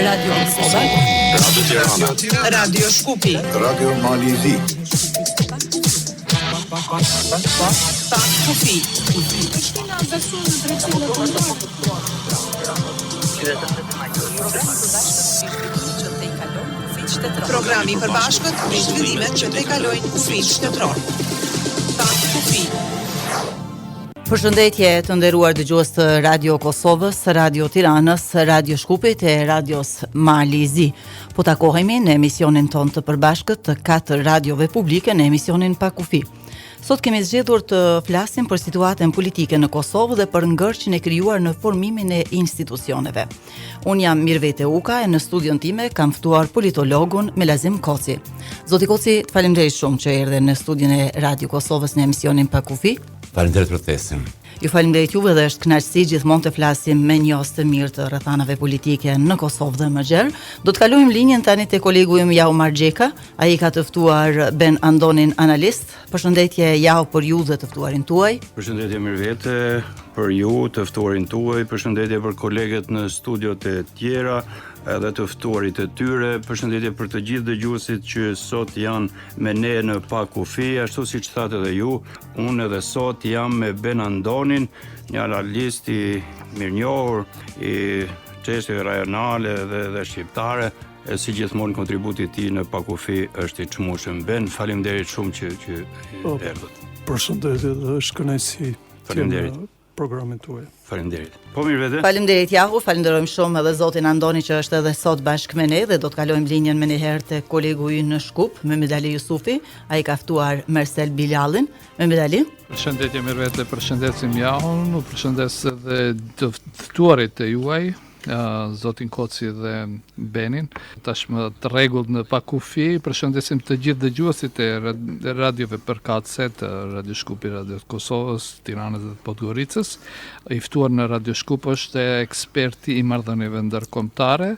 Radio Kosova, Radio Tirana, Radio Shkupi, Radio Malizi, Kufi. Programi i përbashkët me zhvillimet që te kalojnë kufinë shtetëror. Kufi. Përshëndetje të nderuar dëgjues të Radio Kosovës, Radio Tiranës, Radio Shkupit e Radios Malizi. Po takohemi në emisionin ton të përbashkët të 4 radiove publike në emisionin Pa Kufi. Sot kemi zgjedhur të flasim për situatën politike në Kosovë dhe për ngërçin e krijuar në formimin e institucioneve. Unë jam Mirvete Uka e në studion time kam ftuar politologun Melazim Koci. Zoti Koci, faleminderit shumë që erdhe në studion e Radio Kosovës në emisionin Pa Kufi. Faleminderit për ftesën. Ju faleminderit juve dhe është kënaqësi gjithmonë të flasim me njohës të mirë të rrethanave politike në Kosovë dhe më gjerë. Do të kalojmë linjën tani te kolegu im Jaumar Xheka. Ai ka të ftuar Ben Andonin, analist. Përshëndetje Jau për ju dhe të ftuarin tuaj. Përshëndetje Mirvete për ju, të ftuarin tuaj, përshëndetje për kolegët në studiot e tjera, edhe të ftuarit e tyre, përshëndetje për të gjithë dëgjuesit që sot janë me ne në Pa Kufi, ashtu siç thatë edhe ju, unë edhe sot jam me Ben Andonin, një analist i mirënjohur i çështjeve rajonale dhe shqiptare. E si gjithmonë kontributi i tij në Pa Kufi është i çmueshëm. Ben, faleminderit shumë që erdhët. Përshëndetje dhe është kënaqësi. Faleminderit. Programin tuaj. Faleminderit. Po Mirvete. Faleminderit Jahu, falenderojmë shumë edhe zotin Andoni që është edhe sot bashkë me ne dhe do të kalojmë linjën me njëherë te kolegu ynë në Shkup, Mehmet Ali Jusufi. Ai ka ftuar Mersel Bilalin. Mehmet Ali. Përshëndetje Mirvete, përshëndesim Jahun, u përshëndes edhe të ftuarit e juaj. Zotin Koci dhe Benin, tashmë të rregullt në Pa Kufi, përshëndesim të gjithë dëgjuesit e radiove përkatëse të Radio Shkupi, Radio Kosovës, Tiranës dhe Podgoricës. I ftuar në Radio Shkup është eksperti i marrëdhënieve ndërkombëtare,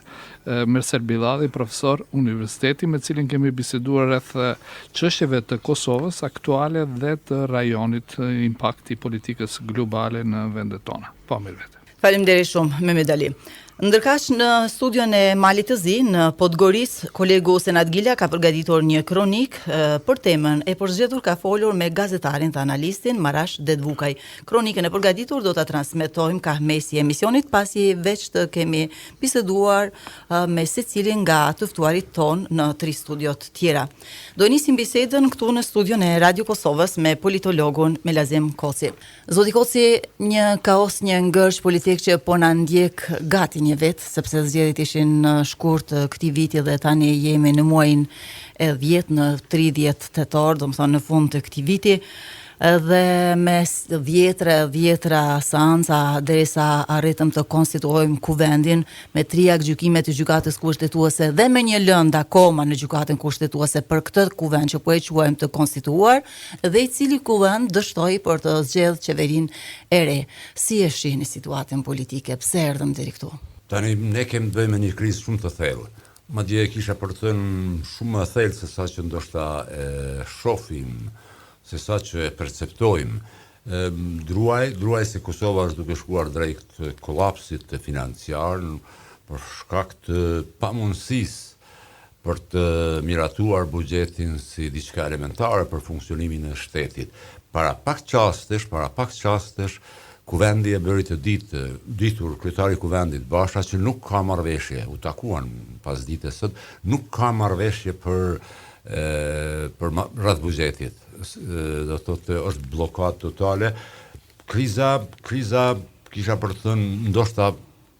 Mersel Bilali, profesor universiteti, me cilin kemi biseduar rreth çështjeve të Kosovës aktuale dhe të rajonit, impakti politikës globale në vendet tona. Po Mirvete. Faleminderit shumë, Mehmet Ali. Ndërkaq në studion e Malit të Zi, në Podgoricë, kolegu Senat Gila ka përgatitur një kronik për temën e përzgjedhur ka folur me gazetarin dhe analistin Marash Dedvukaj. Kronikën e përgatitur do ta transmetojmë ka mesi emisionit, pasi veç të kemi biseduar me secilin nga të ftuarit ton në 3 studiot tjera. Do nisim bisedën këtu në studion e Radio Kosovës me politologun Melazim Koci. Zoti Koci, një kaos, një ngërç politik që po na ndjek gati një vetë, sepse zgjedhjet ishin në shkurt këtij viti dhe tani jemi në muajin e 10 në 30 tetor, do të thonë në fund të këtij viti, dhe me vjetra seanca derisa arritëm të konstituojmë kuvendin me 3 gjykime të gjykatës kushtetuese dhe me një lëndë akoma në gjykatën kushtetuese për këtë kuvend që po e quajmë të konstituar, dhe i cili kuvend dështoi për të zgjedhur qeverinë e re. Si e shihni situatën politike? Pse erdhëm deri këtu? Tani ne kemi të bëjmë me një krizë shumë të thellë. Madje kisha për të thënë shumë më thellë se sa që ndoshta e shohim, se sa që e perceptojmë. Druaj se Kosova është duke shkuar drejt kolapsit financiar për shkak të pamundësisë për të miratuar buxhetin si diçka elementare për funksionimin e shtetit. Para pak qastesh kuvendi e bëri të ditur kryetari i kuvendit Basha që nuk ka marrëveshje, u takuan pas ditës sot, nuk ka marrëveshje për rreth buxhetit. Do thotë është bllokat totale. Kriza kisha për të thënë ndoshta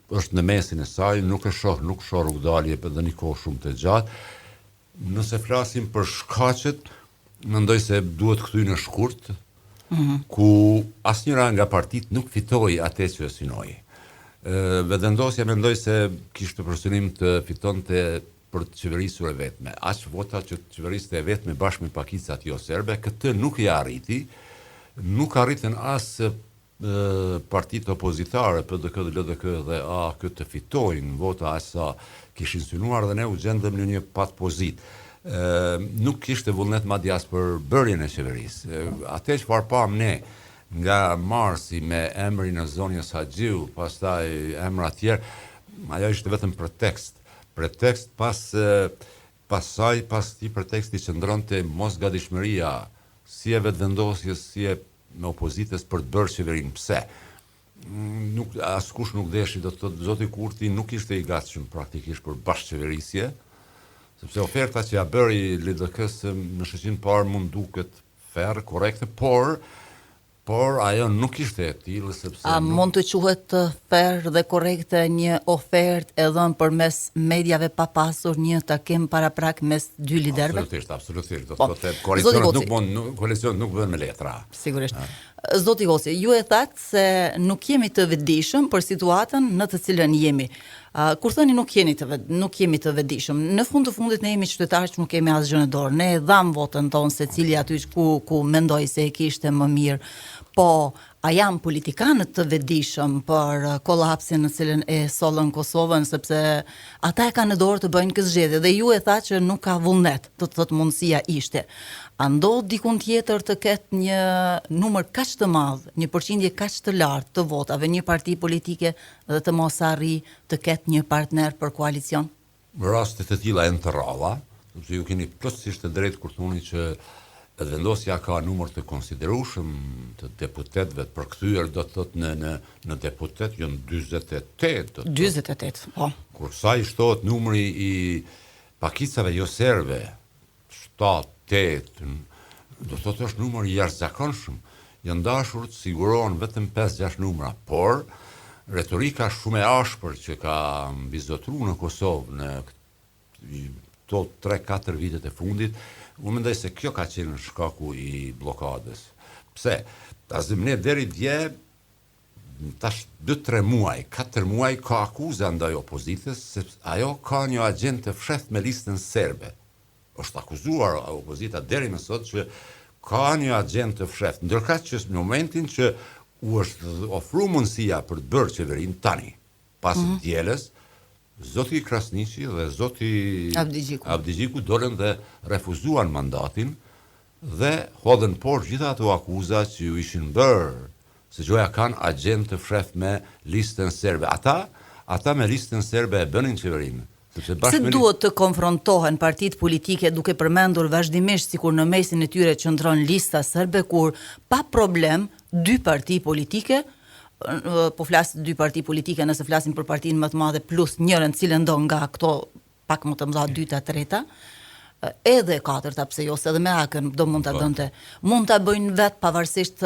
është në mesin e saj, nuk shoh rrugdalje për një kohë shumë të gjatë. Nëse flasim për shkaqet, mendoj se duhet kthy në shkurt, ku asnjëra nga partitë nuk fitoi atë që synoi. Vendosja mendoj se kishte për synim të fitonte për të qeverisur e vetme. Aq vota që të qeveriste e vetme bashkë me pakicat jo serbe, këtë nuk i arriti. Nuk arritën as partitë opozitare, PDK, LDK dhe AK të fitojnë vota aq sa kishin synuar dhe ne u gjendëm në një pat pozitë. Nuk kishte vullnet madje as për bërjen e qeverisë. Atë çfarë pam ne nga Marsi me emrin e Zonjës Haxhiu, pastaj emra të tjerë, ajo ishte vetëm pretekst. pretekst pas ti preteksti qëndronte mosgatishmëria si e vetëvendosjes, si e me opozitës për të bërë qeverinë. Pse? Askush nuk deshi, do të thotë zoti Kurti nuk ishte i gatshëm praktikisht për bashkëqeverisje, sepse oferta që ja bëri LDK-s në shoqërinë parë mund duket fair, korrekte, por ajo nuk ishte e tillë sepse A mund të quhet fair dhe korrekte një ofertë e dhënë përmes medjave pa pasur një takim paraprak mes dy liderëve? Absolutisht. Do të thotë koalicionet nuk bëhen me letra. Sigurisht. Zoti Gosi, ju e thatë se nuk jemi të vetëdijshëm për situatën në të cilën jemi. Kur thoni nuk jemi të vetëdijshëm, në fund të fundit ne jemi qytetarë që nuk kemi asgjë në dorë. Ne dham votën tonë secili aty ku mendoi se e kishte më mirë. Po, a janë politikanët të vetëdijshëm për kolapsin në cilën e sollën Kosovën, sepse ata e kanë në dorë të bëjnë këtë zgjedhje dhe ju e tha që nuk ka vullnet, të thotë mundësia ishte. A ndodh dikun tjetër të ketë një numër kaq të madh, një përqindje kaq të lartë të votave, një parti politike dhe të mos arri të ketë një partner për koalicion? Raste të tilla janë të rralla, sepse ju keni plotësisht të drejtë kur thoni që vendosja ka numër të konsiderueshëm të deputetëve të përkthyer, do të thotë në deputet janë 48. 48, po. Kur sa i shtohet numri i pakicave jo serbe, 7, 8, do të thotë është numër i jashtëzakonshëm. Janë dashur të sigurohen vetëm 5-6 numra, por retorika shumë e ashpër që ka mbizotruar në Kosovë në këto 3-4 vitet e fundit, unë mendoj se kjo ka qenë shkaku i blokadës. Pse? Ne deri dje, tash 2-3 muaj, 4 muaj ka akuza ndaj opozitës, sepse ajo ka një agent të fshehtë me listën serbe. Është akuzuar opozita deri më sot që ka një agent të fshehtë, ndërkaq që në momentin që u është ofruar mundësia për të bërë qeverinë tani, pas dielës, zoti Krasniqi dhe zoti Abdigjiku dolën dhe refuzuan mandatin dhe hodhen poshtë gjitha ato akuza që ju ishin bërë, se gjoja kanë agent të fshehtë me listën serbe. Ata me listën serbe e bënin qeverinë. Pse duhet të konfrontohen partitë politike duke përmendur vazhdimisht sikur në mesin e tyre qëndron lista serbe, kur pa problem dy parti politike, po flas 2 parti politike nëse flasim për partinë më të madhe plus njërën cilën do nga këto pak më të mëdha 2-ta, 3-ta, edhe 4-ta, pse jo, se edhe me akën do mund ta dënte. Mund ta bëjnë vetë pavarësisht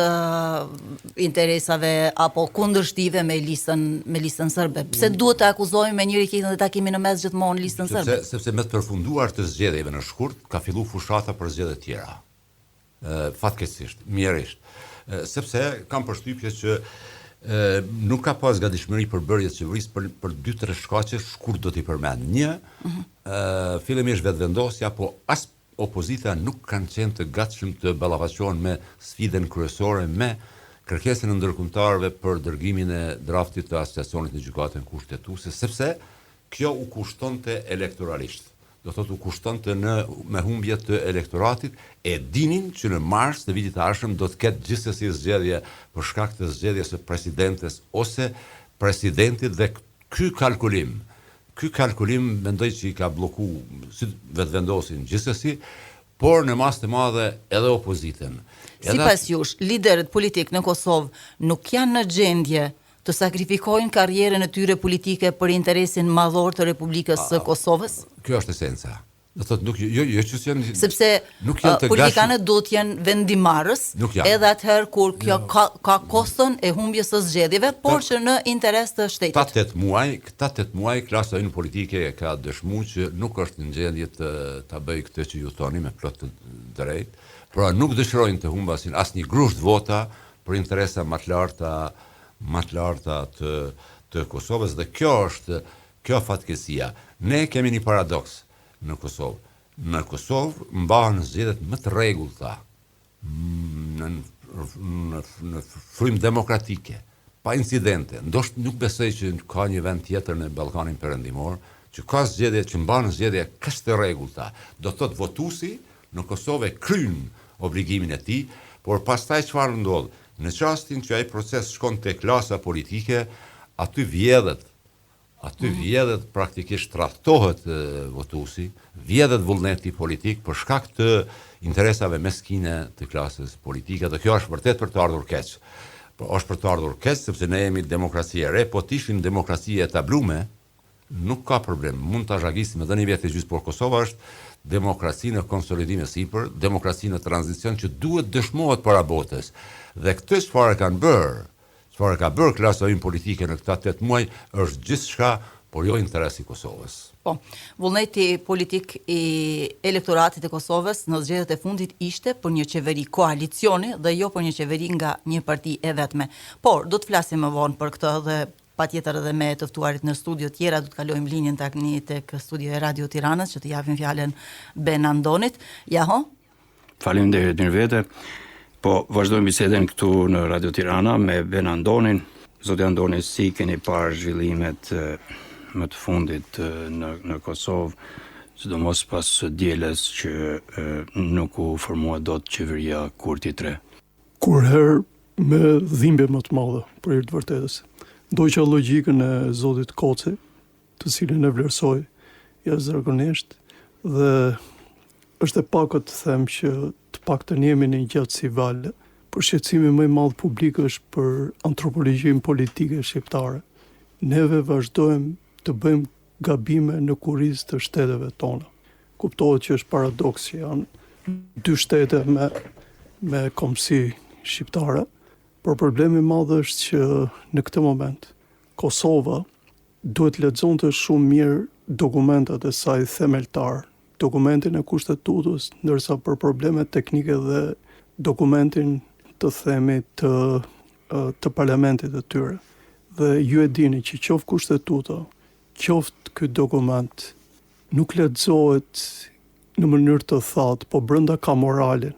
interesave apo kundërshtive me listën serbe. Pse duhet të akuzojmë me njëri tjetrin dhe ta kemi në mes gjithmonë listën serbe? Sepse me të përfunduar të zgjedhjeve në shkurt ka filluar fushata për zgjedhje tjera. Fatkeqësisht, mirërisht. Sepse kam përshtypje që nuk ka pas gatishmëri për bërje të qeverisë për 2-3 shkaqe, shkurt do t'i përmend. Një, fillimisht vetëvendosja, po as opozita nuk kanë qenë të gatshëm të ballafaqohen me sfidën kryesore, me kërkesën e ndërkombëtarëve për dërgimin e draftit të asociacionit në gjykatën kushtetuese, sepse kjo u kushtonte elektoralisht. Do thotë u kushtonte me humbje të elektoratit, e dinin që në mars të vitit të ardhshëm do të ketë gjithsesi zgjedhje për shkak të zgjedhjes së presidentes ose presidentit dhe ky kalkulim mendoj që i ka blloku si vetëvendosin gjithsesi, por në masë të madhe edhe opozitën. Sipas jush, liderët politik në Kosovë nuk janë në gjendje të sakrifikojnë karrierën e tyre politike për interesin madhor të Republikës së Kosovës? Kjo është esenca. Do thotë nuk jo që janë, sepse politikanët duhet të jenë vendimarrës, edhe atëherë kur kjo ka koston e humbjes së zgjedhjeve, por që në interes të shtetit. 8 muaj klasa jonë politike ka dëshmuar që nuk është në gjendje ta bëjë këtë që ju thoni me plot të drejtë, pra nuk dëshirojnë të humbasin asnjë grusht vota për interesa më të larta të Kosovës, dhe kjo fatkeqësia. Ne kemi një paradoks në Kosovë. Në Kosovë mbahen zgjedhjet më të rregullta në frymë demokratike, pa incidente. Ndoshta nuk besoj që ka një vend tjetër në Ballkanin Perëndimor që ka zgjedhje, që mbahen zgjedhje kaq të rregullta. Do thotë votuesi në Kosovë kryen obligimin e tij, por pastaj çfarë ndodh? Në çastin që ai proces shkon te klasa politike, aty vjedhet Aty vjedhet praktikisht tradhtohet votuesi, vjedhet vullneti politik për shkak të interesave meskine të klasës politike, dhe kjo është vërtet për të ardhur keq. Po është për të ardhur keq sepse ne jemi demokraci e re, po të ishim demokraci e tablume, nuk ka problem. Mund ta zhagisim edhe një vjet e gjysmë, por Kosova është demokraci në konsolidim e sipër, demokraci në tranzicion që duhet dëshmohet para botës. Dhe këtë çfarë kanë bërë, çfarë ka bërë klasa ime politike në këta 8 muaj është gjithçka, por jo interesi i Kosovës. Po, vullneti politik i elektoratit e Kosovës në zgjedhjet e fundit ishte për një qeveri koalicioni dhe jo për një qeveri nga një parti e vetme. Por, do të flasim më vonë për këtë dhe patjetër edhe me të ftuarit në studio tjera, do të kalojmë linjën tani tek studio e Radio Tiranës që të japim fjalën Benandonit. Jaho? Faleminderit mirëvete. Po, vazhdojmë bisedën këtu në Radio Tirana me Benandonin. Zoti Andoni, si keni parë zhvillimet më të fundit në Kosovë, sidomos pas dielës që nuk u formua dot qeveria Kurti 3? Kurherë me dhimbje më të madhe, për hir të vërtetës. Ndoqa logjikën e zotit Koci, të cilin e vlerësoj jashtëzakonisht, dhe është e pakët të them që të paktën jemi në një gjatësi vale. Përshqetësimi më i madh publik është për antropologjinë politike shqiptare. Neve vazhdojmë të bëjmë gabime në kurizë të shteteve tona. Kuptohet që është paradoks që janë 2 shtete me kombësi shqiptare, por problemi i madh është që në këtë moment Kosova duhet lexonte shumë mirë dokumentat e saj themeltar, dokumentin e kushtetutës, ndërsa për problemet teknike dhe dokumentin të themi të parlamentit të tyre. Dhe ju e dini që qoftë kushtetuta, qoftë ky dokument, nuk lexohet në mënyrë të thatë, po brenda ka moralin.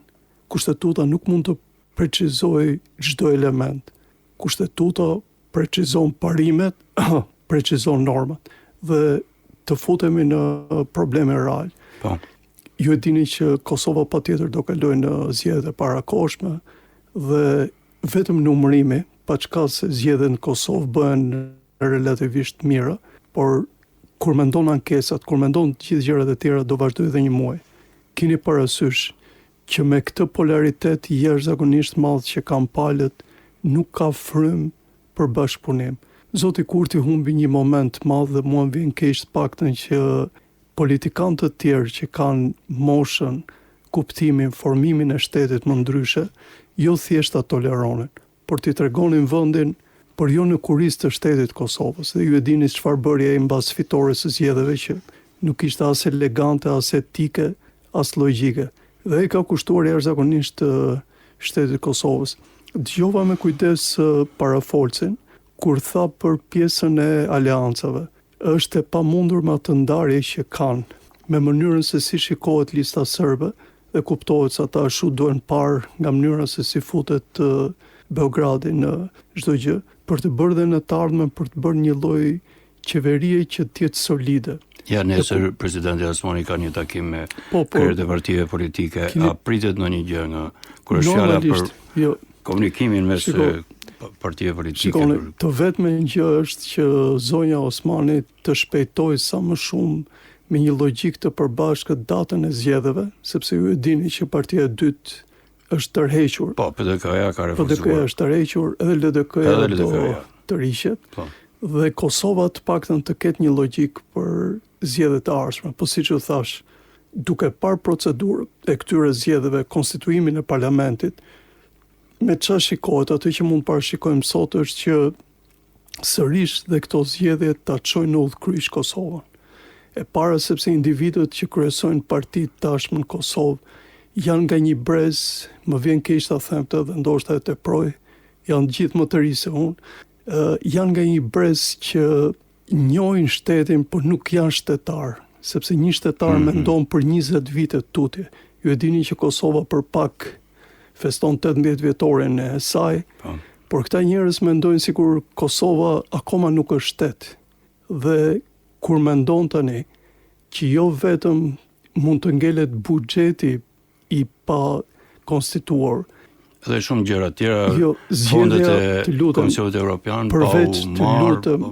Kushtetuta nuk mund të precizojë çdo element. Kushtetuta precizon parimet, precizon normat dhe të futemi në probleme real. Po. Ju e dini që Kosova patjetër do kalojë në zgjedhjet e parakohshme dhe vetëm numërimi, pa çka se zgjedhjet në Kosovë bëhen relativisht mira, por kur mendon ankesat, kur mendon të gjithë gjërat e tjera do vazhdojë edhe një muaj. Keni parasysh që me këtë polaritet jashtëzakonisht madh që kanë palët, nuk ka frym për bashkëpunim. Zoti Kurti humbi një moment madh dhe mua vjen keq të paktën që politikanë të tjerë që kanë moshën, kuptimin, formimin e shtetit më ndryshe, jo thjesht ta toleronin, por t'i tregonin vendin, por jo në kurizë të shtetit Kosovës. Dhe ju e dini çfarë bëri ai mbas fitores së zgjedhjeve që nuk ishte as elegante, as etike, as logjike. Dhe ai ka kushtuar jashtëzakonisht shtetit Kosovës. Dëgjova me kujdes parafolcin kur tha për pjesën e aleancave. Është e pamundur me atë ndarje që kanë me mënyrën se si shikohet lista serbe dhe kuptohet se ata ashtu duhen parë nga mënyra se si futet Beogradi në çdo gjë, për të bërë dhe në të ardhmen për të bërë një lloj qeverie që të jetë solide. Ja, nesër presidenti Osmani ka një takim me krerët e partive politike. A pritet ndonjë gjë nga kur është fjala për komunikimin mes partive politike? Shikoni, të vetme gjë është që zonja Osmani të shpejtojë sa më shumë me një logjik të përbashkët datën e zgjedhjeve, sepse ju e dini që partia e dytë është tërhequr. Po, PDK-ja ka refuzuar. PDK-ja është tërhequr, edhe LDK-ja do të rishet. Po. Dhe Kosova të paktën të ketë një logjik për zgjedhjet e ardhshme. Po siç u thash, duke parë procedurën e këtyre zgjedhjeve, konstituimin e parlamentit, me çfarë shikohet, atë që mund parashikojmë sot është që sërish dhe këto zgjedhje ta çojnë në udhkryq Kosovën. E para sepse individët që kryesojnë partitë tashmë në Kosovë janë nga një brez, më vjen keq ta them këtë dhe ndoshta e teproj, janë gjithë më të ri se unë, janë nga një brez që njohin shtetin, por nuk janë shtetar, sepse një shtetar mendon për 20 vite tutje. Ju e dini që Kosova për pak feston 18 vjetoren e saj, por këta njerëz mendojnë sikur Kosova akoma nuk është shtet. Dhe kur mendon tani që jo vetëm mund të ngelet buxheti i pa konstituar, dhe shumë gjëra tjera, fondet e Komisionit Evropian, përveç të lutem,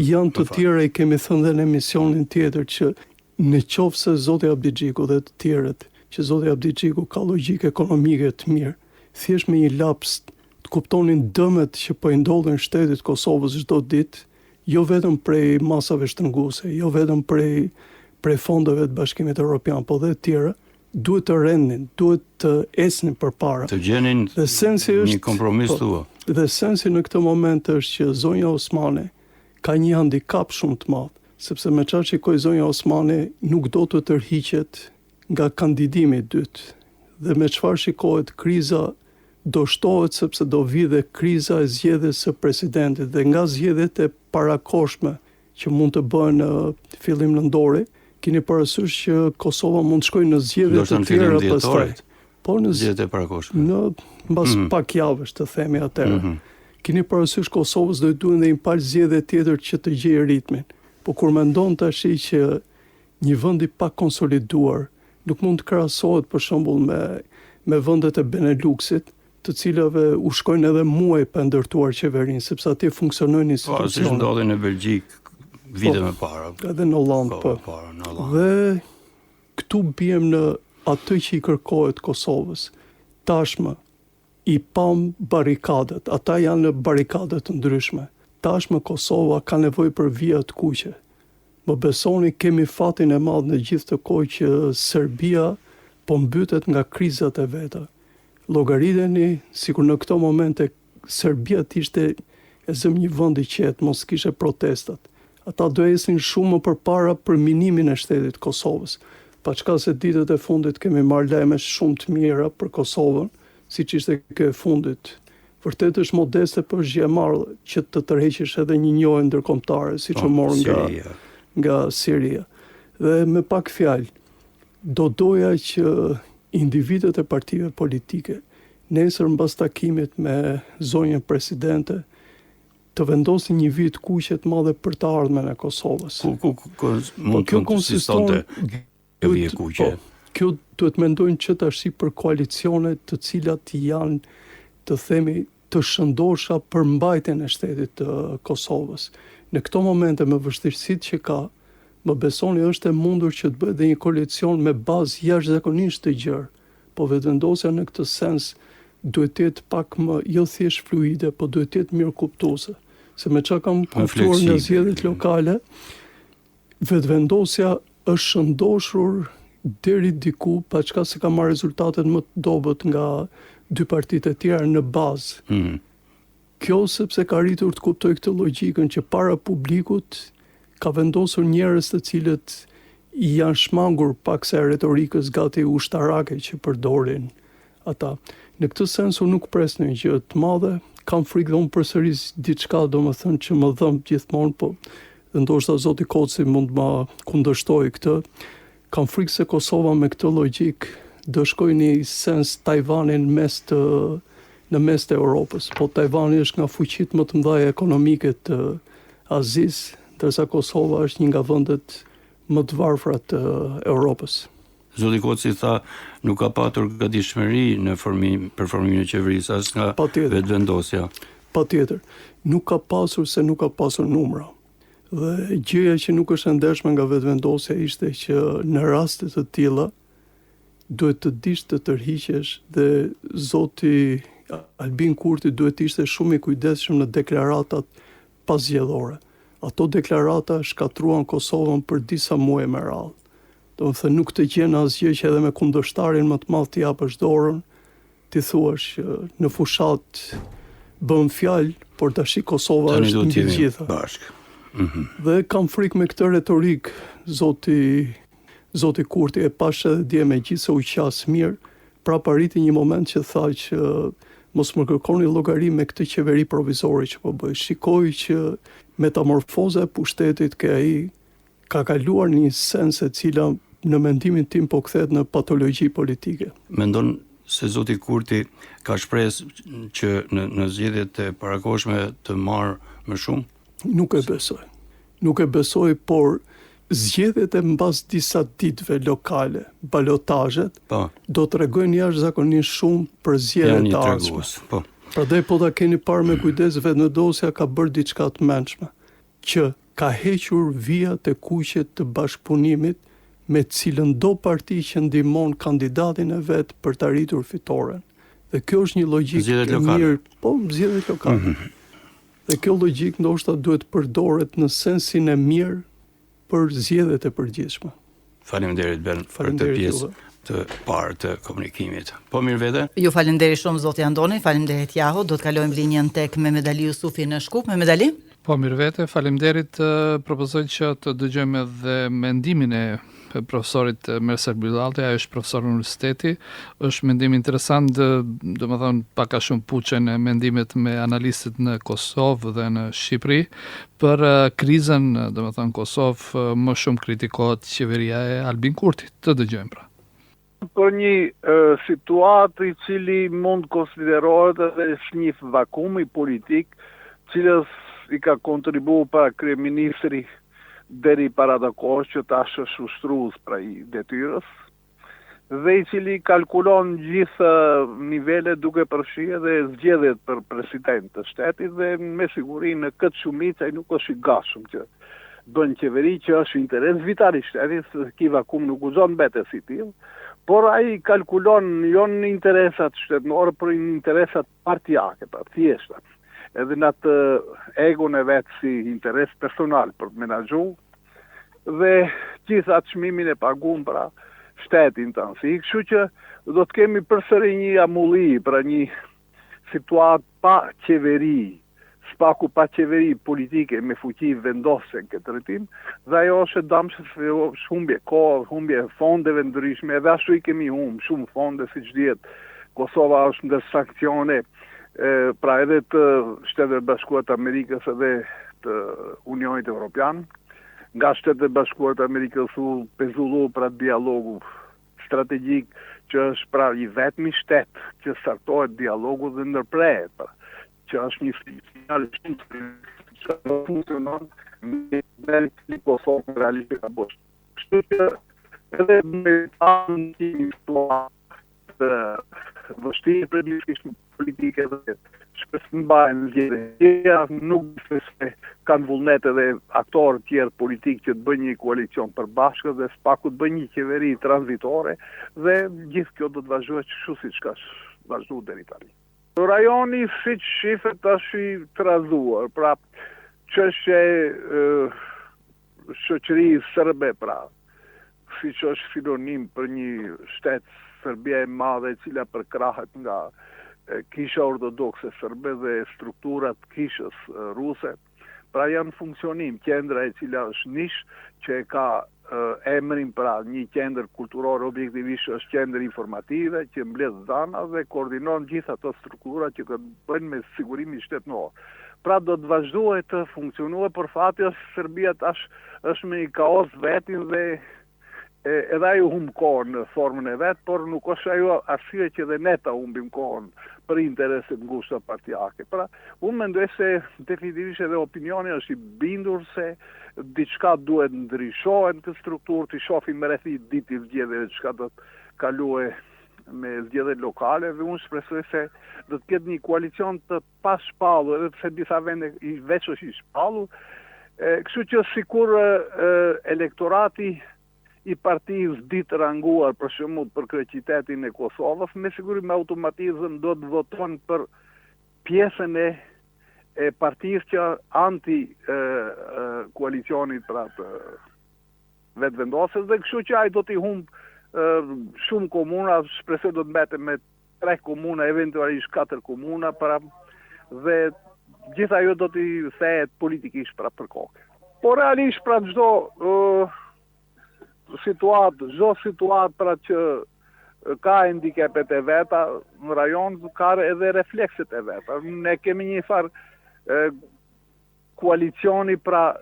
janë të tjera, i kemi thënë dhe në emisionin tjetër, që në qoftë se Zoti Abdi Xhiku dhe të tjerët, që Zoti Abdi Xhiku ka logjikë ekonomike të mirë, thjesht me një laps të kuptonin dëmet që po i ndodhin shtetit Kosovës çdo ditë, jo vetëm prej masave shtrënguese, jo vetëm prej fondeve të Bashkimit Evropian, po dhe të tjera, duhet të rendin, duhet të esnin përpara. Të gjenin një kompromis tua. Dhe sensi në këtë moment është që zonja Osmani ka një handikap shumë të madh, sepse me çfarë shikoj zonja Osmani nuk do të tërhiqet nga kandidimi i dytë. Dhe me çfarë shikohet, kriza do shtohet sepse do vi dhe kriza e zgjedhjes së presidentit, dhe nga zgjedhjet e parakohshme që mund të bëhen në fillim nëntori, keni parasysh që Kosova mund të shkojë në zgjedhje të tjera pastaj. Po në zgjedhjet e parakohshme. Në mbas pak javësh të themi atëherë. Keni parasysh Kosovës do të duhen dhe një palë zgjedhje tjetër që të gjejë ritmin. Po kur mendon tash që një vend i pak konsoliduar nuk mund të krahasohet për shembull me vendet e Beneluxit, të cilave u shkojnë edhe muaj pa ndërtuar qeverinë, sepse atje funksionojnë institucionet. Po, siç ndodhi në Belgjik vite më parë. Edhe në Holland, po. Dhe këtu bijem në atë që i kërkohet Kosovës. Tashmë i pam barikadet, ata janë në barikadet të ndryshme. Tashmë Kosova ka nevojë për vija të kuqe. Më besoni, kemi fatin e madh në gjithë të kohë që Serbia po mbytet nga krizat e veta. Llogariteni sikur në këto momente Serbia ishte e zëm një vend i qetë, mos kishte protestat. Ata do esin shumë më përpara për minimin e shtetit Kosovës. Pa çka se ditët e fundit kemi marrë lajme shumë të mira për Kosovën, siç ishte kjo e fundit. Vërtet është modeste, por është gjë e marrë që të tërheqësh edhe një njohje ndërkombëtare, siç u mor nga Siria. Dhe me pak fjalë, do doja që individët e partive politike nesër mbas takimit me zonjën presidente të vendosin një vit kuqe të madhe për të ardhmen e Kosovës. Mund të konsistonte kjo vit kuqe. Kjo duhet mendojnë që tash për koalicione të cilat janë, të themi, të shëndosha për mbajtjen e shtetit të Kosovës. Në këto momente me vështirësitë që ka, më besoni është e mundur që të bëhet dhe një koalicion me bazë jashtëzakonisht të gjerë, po vetëvendosja në këtë sens duhet të jetë pak më jo thjesht fluide, po duhet të jetë mirë kuptuese. Se me çka kam kuptuar nga zgjedhjet lokale, vetëvendosja është shëndoshur deri diku, pa çka se ka marrë rezultatet më të dobët nga dy partitë e tjera në bazë. Kjo sepse ka arritur të kuptoj këtë logjikën që para publikut ka vendosur njerëz të cilët janë shmangur paksa e retorikës gati ushtarake që përdorin ata. Në këtë sens unë nuk pres një gjë të madhe, kam frikë dhe unë përsëris diçka domethënë që më dhëm gjithmonë, po dhe ndoshta Zoti Koci mund ma kundërshtoj këtë. Kam frikë se Kosova me këtë logjik do shkojë në sens Tajvanin në mes të Europës, po Tajvani është nga fuqitë më të mëdha ekonomike të Azisë, ndërsa Kosova është një nga vendet më të varfra të Europës. Zoti Koci tha nuk ka patur gatishmëri në për formimin e qeverisë, as nga vetëvendosja. Patjetër. Nuk ka pasur se nuk ka pasur numra. Dhe gjëja që nuk është e ndershme nga vetëvendosja ishte që në raste të tilla duhet të dish të tërhiqesh dhe Zoti Albin Kurti duhet të ishte shumë i kujdesshëm në deklaratat pasgjedhore. Ato deklarata shkatruan Kosovën për disa muaj me radhë. Domethënë nuk të gjen asgjë që edhe me kundërshtarin më të madh t'i japësh dorën, ti thuash në fushat bën fjalë, por tash Kosova është mbi të gjitha. Dhe kam frikë me këtë retorik, Zoti Kurti e pash edhe dje me gjithë se u qas mirë, prapa arriti një moment që tha që mos më kërkoni llogari me këtë qeveri provizore që po bëj. Shikoj që metamorfoza e pushtetit ka kaluar një sens e cila në mendimin tim po kthehet në patologji politike. Mendon se Zoti Kurti ka shpresë që në zgjedhjet e parakohshme të marrë më shumë? Nuk e besoj, por zgjedhjet e mbas disa ditëve lokale, balotazhet, do të tregojnë jashtëzakonisht shumë për zgjedhjet e ardhshme. Prandaj po ta keni parë me kujdes, vetëvendosja ka bërë diçka të mendshme. që ka hequr vijat e kuqe të bashkëpunimit me cilën do parti që ndihmon kandidatin e vet për të arritur fitoren. Dhe kjo është një logjikë e mirë, po zgjedhjet lokale. Dhe kjo logjikë ndoshta duhet përdoret në sensin e mirë për zgjedhjet e përgjithshme. Faleminderit Ben për të pjesë të parë të komunikimit. Po mirë vete? Ju falenderoj shumë zoti Andoni, faleminderit Jaho. Do të kalojmë linjën tek Mehmet Ali Yusufi në Shkup. Mehmet Ali? Po mirë vete, faleminderit. Propozoj që të dëgjojmë edhe mendimin e profesorit Mersel Bylalti, ajo është profesor në universiteti, është mendim interesant, domethënë pak a shumë puçen e mendimet me analistët në Kosovë dhe në Shqipëri për krizën, domethënë Kosovë më shumë kritikohet qeveria e Albin Kurtit. Të dëgjojmë pra. Për një situatë i cili mund konsiderohet edhe një vakumi politik, cilës i ka kontribuar para kryeministri deri para të kohës që tash është ushtrues pra i detyrës, dhe i cili kalkulon gjithë nivelet duke përfshirë dhe zgjedhjet për president të shtetit, dhe me siguri në këtë shumicë ai nuk është i gatshëm që bën qeveri që është interes vital i shtetit, ky vakum nuk guxon mbetet si tillë, por ai kalkulon jo në interesat shtetënore, por në interesat partijake, pra thjeshta. Edhe në atë egon e vetë si interes personal për të menaxhu, dhe gjithë atë çmimin e paguam pra shtetin të anësi. Kështu që do të kemi përsëri një amulli, pra një situatë pa qeveri, spaku pa qeveri politike me fuqi vendose në këtë drejtim, dhe ajo është e dëmshme, është humbje kohë, humbje fondeve ndryshme, edhe ashtu i kemi shumë fonde, siç dihet. Kosova është ndër sankcione, pra edhe të Shtetet Bashkuara të Amerikës edhe të Unionit Evropian. Nga Shtetet Bashkuara të Amerikës u pezullu pra dialogu strategjik që është pra i vetmi shtet që startohet dialogu dhe ndërprehet, pra, që është një sinjal shumë që funksionon me Kosovë realisht ka bosh. Kështu që edhe me një situatë vështirë për diskutim politike dhe shpesmbajnë zgjedhje, nuk se kanë vullnet edhe aktorë tjerë politikë që të bëjnë një koalicion përbashkët dhe spaku të bëjnë një qeveri tranzitore, dhe gjithë kjo do të vazhdohet kështu siç ka vazhduar deri tani. Rajoni siç shifet është i trazuar, pra çështja e shoqërisë serbe, pra siç është sinonim për një shtet Serbia e madhe e cila përkrahet nga kisha ortodokse serbe dhe strukturat kishës ruse, pra janë funksionim. Qendra e cila është nish, që e ka emrin pra një qendër kulturore, objektivisht është qendër informative, që mbledh dhana dhe koordinon gjithë ato struktura që bëjnë me sigurimin shtetënor. Pra do të vazhdojë të funksionojë, por fati është Serbia tash është me një kaos vetin dhe edhe ajo humb kohën në formën e vet, por nuk është ajo arsye që dhe ne ta humbim kohën për intereset ngushta partijake. Pra, unë mendoj se definitivisht edhe opinioni është i bindur se diçka duhet ndryshohet në këtë strukturë, të shohim rreth i ditë zgjedhjeve çka do të kaluajë me zgjedhjet lokale, dhe unë shpresoj se do të ketë një koalicion të pashpallur, edhe pse disa vende i veç është i shpallur. Kështu që sikur elektorati i partisë ditë ranguar për shembull për kryeqytetin e Kosovës, me siguri me automatizëm do të voton për pjesën e partisë që anti koalicionit pra të vetëvendosës, dhe kështu që ai do t'i humb shumë komuna, shpresoj do të mbetet me 3 komuna, eventualisht 4 komuna, pra, dhe gjithë ajo do t'i thehet politikisht pra për kokë. Por realisht pra çdo situatë pra që ka handicapet e veta në rajon, ka edhe reflekset e veta. Ne kemi një farë koalicioni pra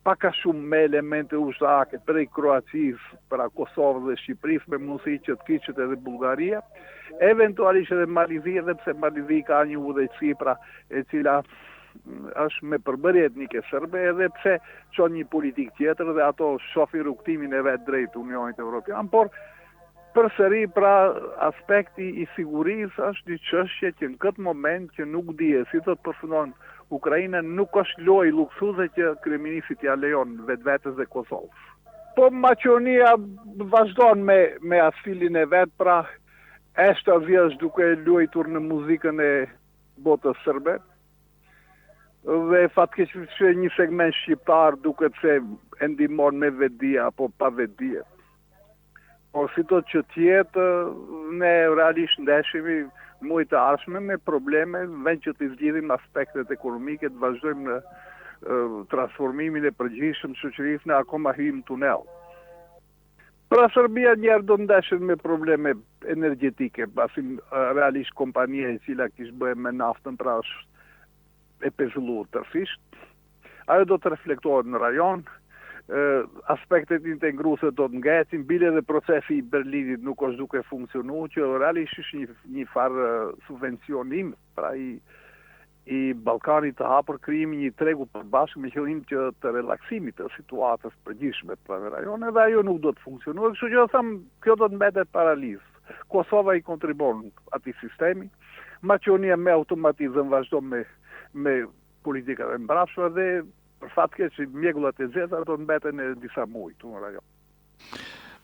pak a shumë me elemente ushtarake prej Kroacisë, pra Kosovës dhe Shqipërisë, me mundësi që të kyçet edhe Bullgaria, eventualisht edhe Malizia, edhe pse Malizia ka një udhëheqësi pra e cila është me përbërje etnike serbe, edhe pse çon një politik tjetër dhe ato shohin rrugtimin e vet drejt Unionit Evropian, por përsëri pra aspekti i sigurisë është një çështje që në këtë moment që nuk dihet si do të përfundon Ukraina nuk është lojë luksuze që kryeministri t'ia lejon vetvetes dhe Kosovës. Po Maqedonia vazhdon me asfilin e vet, pra eshta vjesh duke luajtur në muzikën e botës serbe. Dhe fatkeqësisht një segment shqiptar duket se e ndihmon me vetdi apo pa vetdi. Po si do që tjetë, ne realisht ndeshemi muaj të ardhshme me probleme, vend që të zgjidhim aspektet ekonomike, të vazhdojmë në transformimin e përgjithshëm të shoqërisë, ne akoma hyjmë tunel. Pra Serbia njerë do ndeshet me probleme energjetike, pasi realisht kompania e cila kishte bëhe me naftën, pra është e pezulluar tërësisht. Ajo do të reflektohet në rajon, aspektet integruese do të ngecin, bile dhe procesi i Berlinit nuk është duke funksionu, që realisht është një farë subvencionim, pra i Ballkanit të hapur, krijimi një tregu përbashkët me qëllim që të relaksimit të situatës përgjithshme për rajon, dhe ajo nuk do të funksionuar, kështu që them, kjo do të mbetet paralizë. Kosova i kontribon atij sistemi, Maqedonia me automatizëm vazhdon me politikat e mbrapshme dhe për fat keq që mjegullat e zeza do të mbeten në disa muaj këtu në rajon.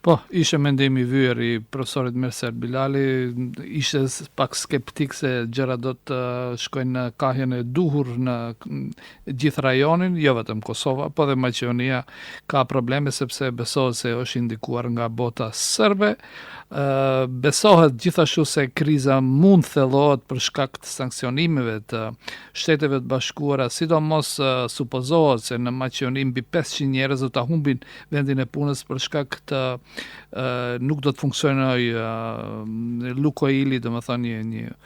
Po, ishe mendimi vyer i profesorit Merser Bilali, ishte pak skeptik se gjëra do të shkojnë në kahjen e duhur në gjithë rajonin, jo vetëm Kosova, po dhe Maqedonia ka probleme sepse besohet se është indikuar nga bota serbe. Besohet gjithashtu se kriza mund thellohet për shkak të sankcionimeve të Shteteve të Bashkuara, sidomos supozohet se në Maqedoni mbi 500 njerëz do ta humbin vendin e punës për shkak të nuk do të funksionojë Lukoili, domethënë një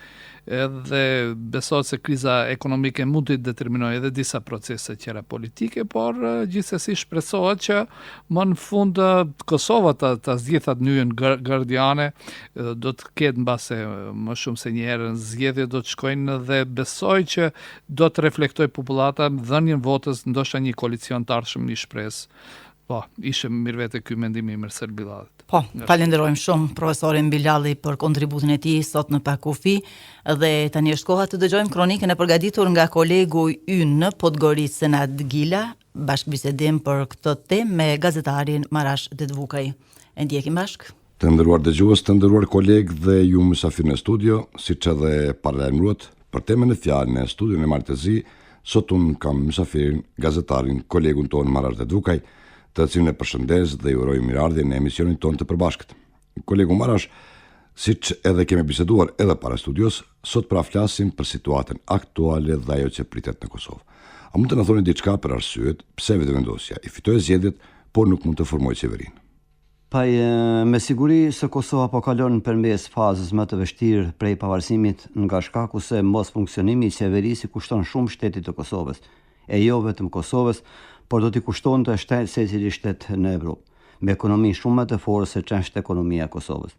edhe besohet se kriza ekonomike mund të determinojë edhe disa procese tjera politike, por gjithsesi shpresohet që më në fund Kosova ta zgjidhë atë nyjen gardiane, do të ketë mbase më shumë se një herë zgjedhjet do të shkojnë dhe besoj që do të reflektoj popullata dhënien votës, ndoshta një koalicion të ardhshëm një shpresë. Po, ishte mirë vete ky mendimi i Merser Bilallit. Po, falenderojmë shumë profesorin Bilali për kontributin e tij sot në Pakufi dhe tani është koha të dëgjojmë kronikën e përgatitur nga kolegu ynë në Podgorisë Senad Gila, bashkëbisedim për këtë temë me gazetarin Marash Detvukaj. E ndjekim bashk. Të nderuar dëgjues, të nderuar kolegë dhe ju mysafir në studio, siç edhe paralajmëruar për temën e fjalë në studion e Maltezi, sot unë kam mysafirin gazetarin kolegun ton Marash Detvukaj, të cilën e përshëndes dhe ju uroj mirëardhje në emisionin ton të përbashkët. Kolegu Marash, siç edhe kemi biseduar edhe para studios, sot pra flasim për situatën aktuale dhe ajo që pritet në Kosovë. A mund të na thoni diçka për arsyet pse vetëvendosja i fitoi zgjedhjet, por nuk mund të formojë qeverinë? Me siguri se Kosova po kalon përmes fazës më të vështirë prej pavarësimit nga shkaku se mos funksionimi i qeverisë kushton shumë shtetit të Kosovës, e jo vetëm Kosovës, por do t'i kushton të secili shtet në Evropë, me ekonomi shumë më të fortë se ç'është ekonomia e Kosovës.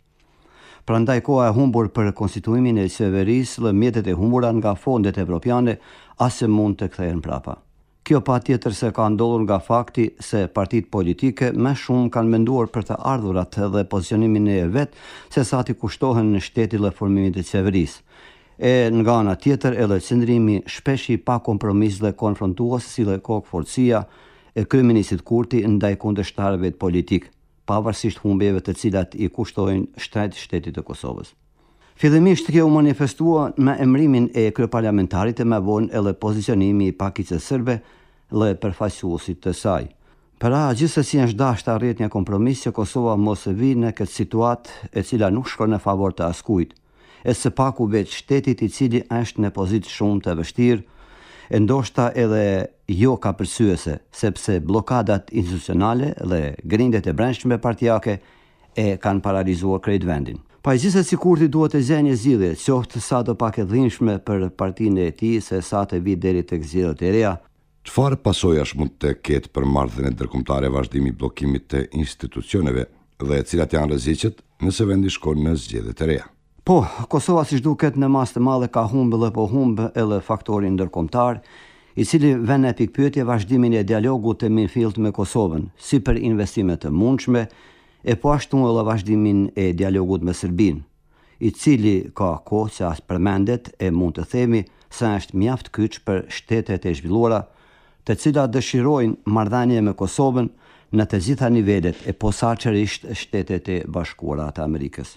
Prandaj koha e humbur për konstituimin e qeverisë dhe mjetet e humbura nga fondet evropiane as se mund të kthehen prapa. Kjo patjetër se ka ndodhur nga fakti se partitë politike më shumë kanë menduar për të ardhurat dhe pozicionimin e vet se sa t'i kushtohen në shtetit dhe formimit të qeverisë. E nga ana tjetër edhe qëndrimi shpesh i pa kompromis dhe konfrontues si dhe kokëforcia e kryeministit Kurti ndaj kundërshtarëve politik, pavarësisht humbjeve të cilat i kushtojnë shtetit të Kosovës. Fillimisht kjo u manifestua me emrimin e kryeparlamentarit e më vonë edhe pozicionimi i pakicës serbe dhe përfaqësuesit të saj. Pra, gjithsesi është dashur të arrit një kompromis që Kosova mos e vi në këtë situatë e cila nuk shkon në favor të askujt. E së paku veç shtetit i cili është në pozitë shumë të vështirë, e ndoshta edhe jo ka përsyese, sepse blokadat institucionale dhe grindet e brendshme partijake e kanë paralizuar krejt vendin. Pa gjithsesi Kurti duhet të zgjidhë një zgjidhje, qoftë sa do pak e dhimbshme për partinë e tij se sa të vi deri tek zgjedhjet e reja. Çfarë pasojash mund të ketë për marrëdhënie ndërkombëtare vazhdimi i bllokimit të institucioneve dhe cilat janë rreziqet nëse vendi shkon në zgjedhjet e reja? Po, Kosova siç duket në mas të madhe ka humbë dhe po humbë edhe faktorin ndërkombëtar, i cili vën në pikpyetje vazhdimin e dialogut të mirëfillt me Kosovën, si për investime të mundshme, e po ashtu edhe vazhdimin e dialogut me Serbinë, i cili ka kohë që as përmendet e mund të themi se është mjaft kyç për shtetet e zhvilluara, të cilat dëshirojnë marrëdhënie me Kosovën në të gjitha nivelet e posaçërisht Shtetet e Bashkuara të Amerikës.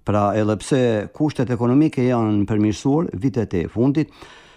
Pra, edhe pse kushtet ekonomike janë përmirësuar vitet e fundit,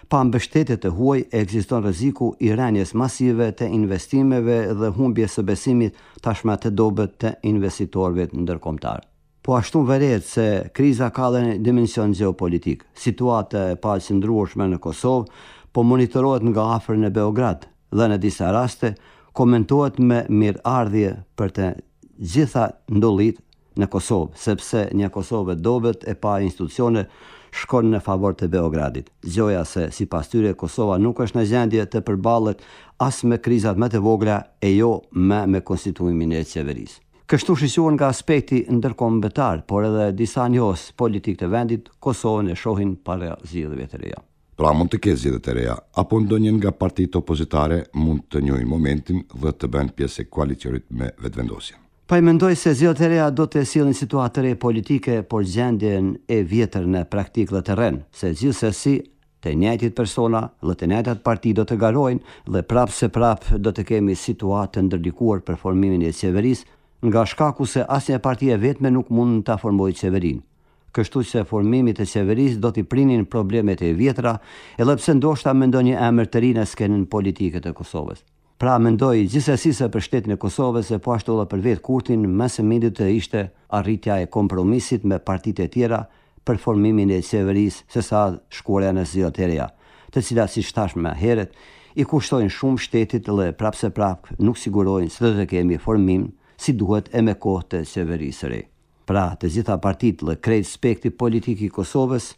pa mbështetje të huaj ekziston rreziku i rënies masive të investimeve dhe humbjes së besimit tashmë të dobët të investitorëve ndërkombëtar. Po ashtu vëret se kriza ka dhe një dimension geopolitik. Situata e paqëndrueshme në Kosovë po monitorohet nga afër në Beograd dhe në disa raste komentohet me mirëardhje për të gjitha ndollit në Kosovë, sepse një Kosovë dobët e pa institucione shkon në favor të Beogradit. Gjoja se sipas tyre Kosova nuk është në gjendje të përballet as me krizat më të vogla e jo me konstituimin e qeverisë. Kështu shiqur nga aspekti ndërkombëtar, por edhe disa njohës politik të vendit, Kosovën e shohin para zgjedhjeve të reja. Pra mund të ketë zgjedhje të reja, apo ndonjë nga partitë opozitare mund të njohin momentin dhe të bëjnë pjesë e koalicionit me vetëvendosjen. Pa i mendoj se zgjedhjet e reja do të sjellin situatë të re politike, por gjendjen e vjetër në praktik dhe terren, se gjithsesi të njëjtit persona dhe të njëjtat parti do të garojnë dhe prapë do të kemi situatë të ndërlikuar për formimin e qeverisë, nga shkaku se asnjë parti e vetme nuk mund ta formojë qeverinë. Kështu që formimi të qeverisë do t'i prinin problemet e vjetra, edhe pse ndoshta me ndonjë emër të ri në skenën politike të Kosovës. Pra mendoj gjithsesi se për shtetin e Kosovës e po ashtu edhe për vetë Kurtin më së miri të ishte arritja e kompromisit me partitë e tjera për formimin e qeverisë sesa shkuarja në zgjedhjet e reja, të cilat siç thash më herët i kushtojnë shumë shtetit dhe prapë nuk sigurojnë se do të kemi formim si duhet e me kohë të qeverisë së re. Pra, të gjitha partitë dhe krejt spektri politik i Kosovës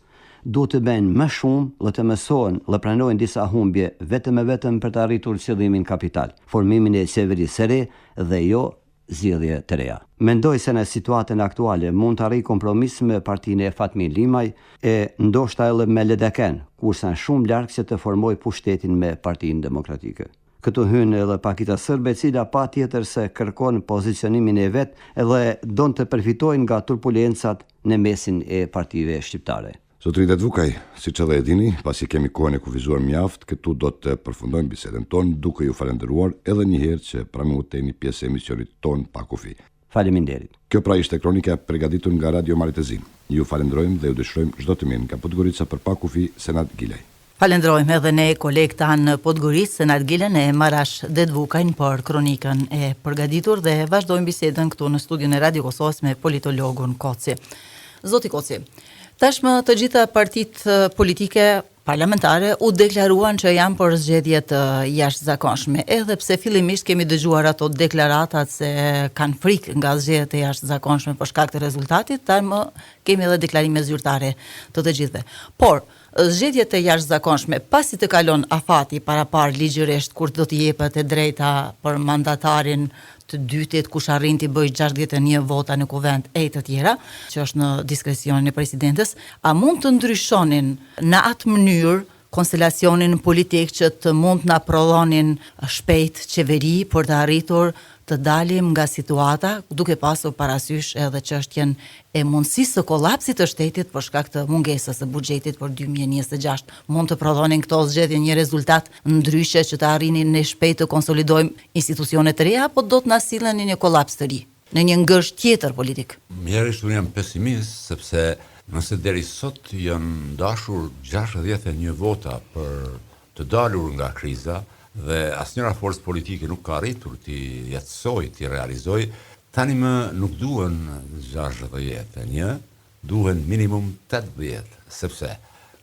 duhet të bëjnë më shumë dhe të mësohen dhe pranojnë disa humbje vetëm për të arritur qëllimin kapital, formimin e qeverisë së re dhe jo zgjedhje të reja. Mendoj se në situatën aktuale mund të arrijë kompromis me partinë e Fatmin Limaj e ndoshta edhe me LDK-n, kurse janë shumë larg që të formojë pushtetin me Partinë Demokratike. Këtu hyn edhe Pakita Sërbe, e cila patjetër se kërkon pozicionimin e vet edhe don të përfitojnë nga turbulencat në mesin e partive shqiptare. Zotërit Vukaj, siç edhe e dini, pasi kemi kohën e kufizuar mjaft, këtu do të përfundojmë bisedën tonë duke ju falendëruar edhe një herë që pranoteni pjesë e emisionit tonë Pa Kufi. Faleminderit. Kjo pra ishte kronika përgatitur nga Radio Martezin. Ju falenderojmë dhe ju dëshirojmë çdo të mirë nga Podgorica për Pa Kufi, Senat Gilej. Falenderojmë edhe ne kolegë tanë në Podgoricë, Senat Gilen e Marash Dedvukajnë për kronikën e përgatitur dhe vazhdojmë bisedën këtu në studion e Radio Kosovës me politologun Koci. Zoti Koci, tashmë të gjitha partitë politike parlamentare u deklaruan që janë për zgjedhje të jashtëzakonshme, edhe pse fillimisht kemi dëgjuar ato deklaratat se kanë frikë nga zgjedhjet e jashtëzakonshme për shkak të rezultatit, tashmë kemi edhe deklarime zyrtare të gjithëve. Por zgjedhjet e jashtëzakonshme pasi të kalon afati parapar ligjërisht kur do t'i jepet e drejta për mandatarin të dytit kush arrin t'i bëjë 61 vota në kuvend e të tjera, që është në diskrecionin e presidentes, a mund të ndryshonin në atë mënyrë konstelacionin politik që të mund na prodhonin shpejt qeveri për të arritur të dalim nga situata duke pasur parasysh edhe çështjen e mundësisë së kollapsit të shtetit për shkak të mungesës së buxhetit për 2026. Mund të prodhonin këto zgjedhje një rezultat ndryshe që të arrinin ne shpejt të konsolidojmë institucione të reja, apo do të na sillenin një kollaps të ri në një ngësht tjetër politik? Mjerisht unë jam pesimist sepse nëse deri sot janë dashur 61 vota për të dalur nga kriza dhe asnjëra forcë politike nuk ka arritur t'i jetësoj, t'i realizoj, tani më nuk duhen 61, duhen minimum 80, sepse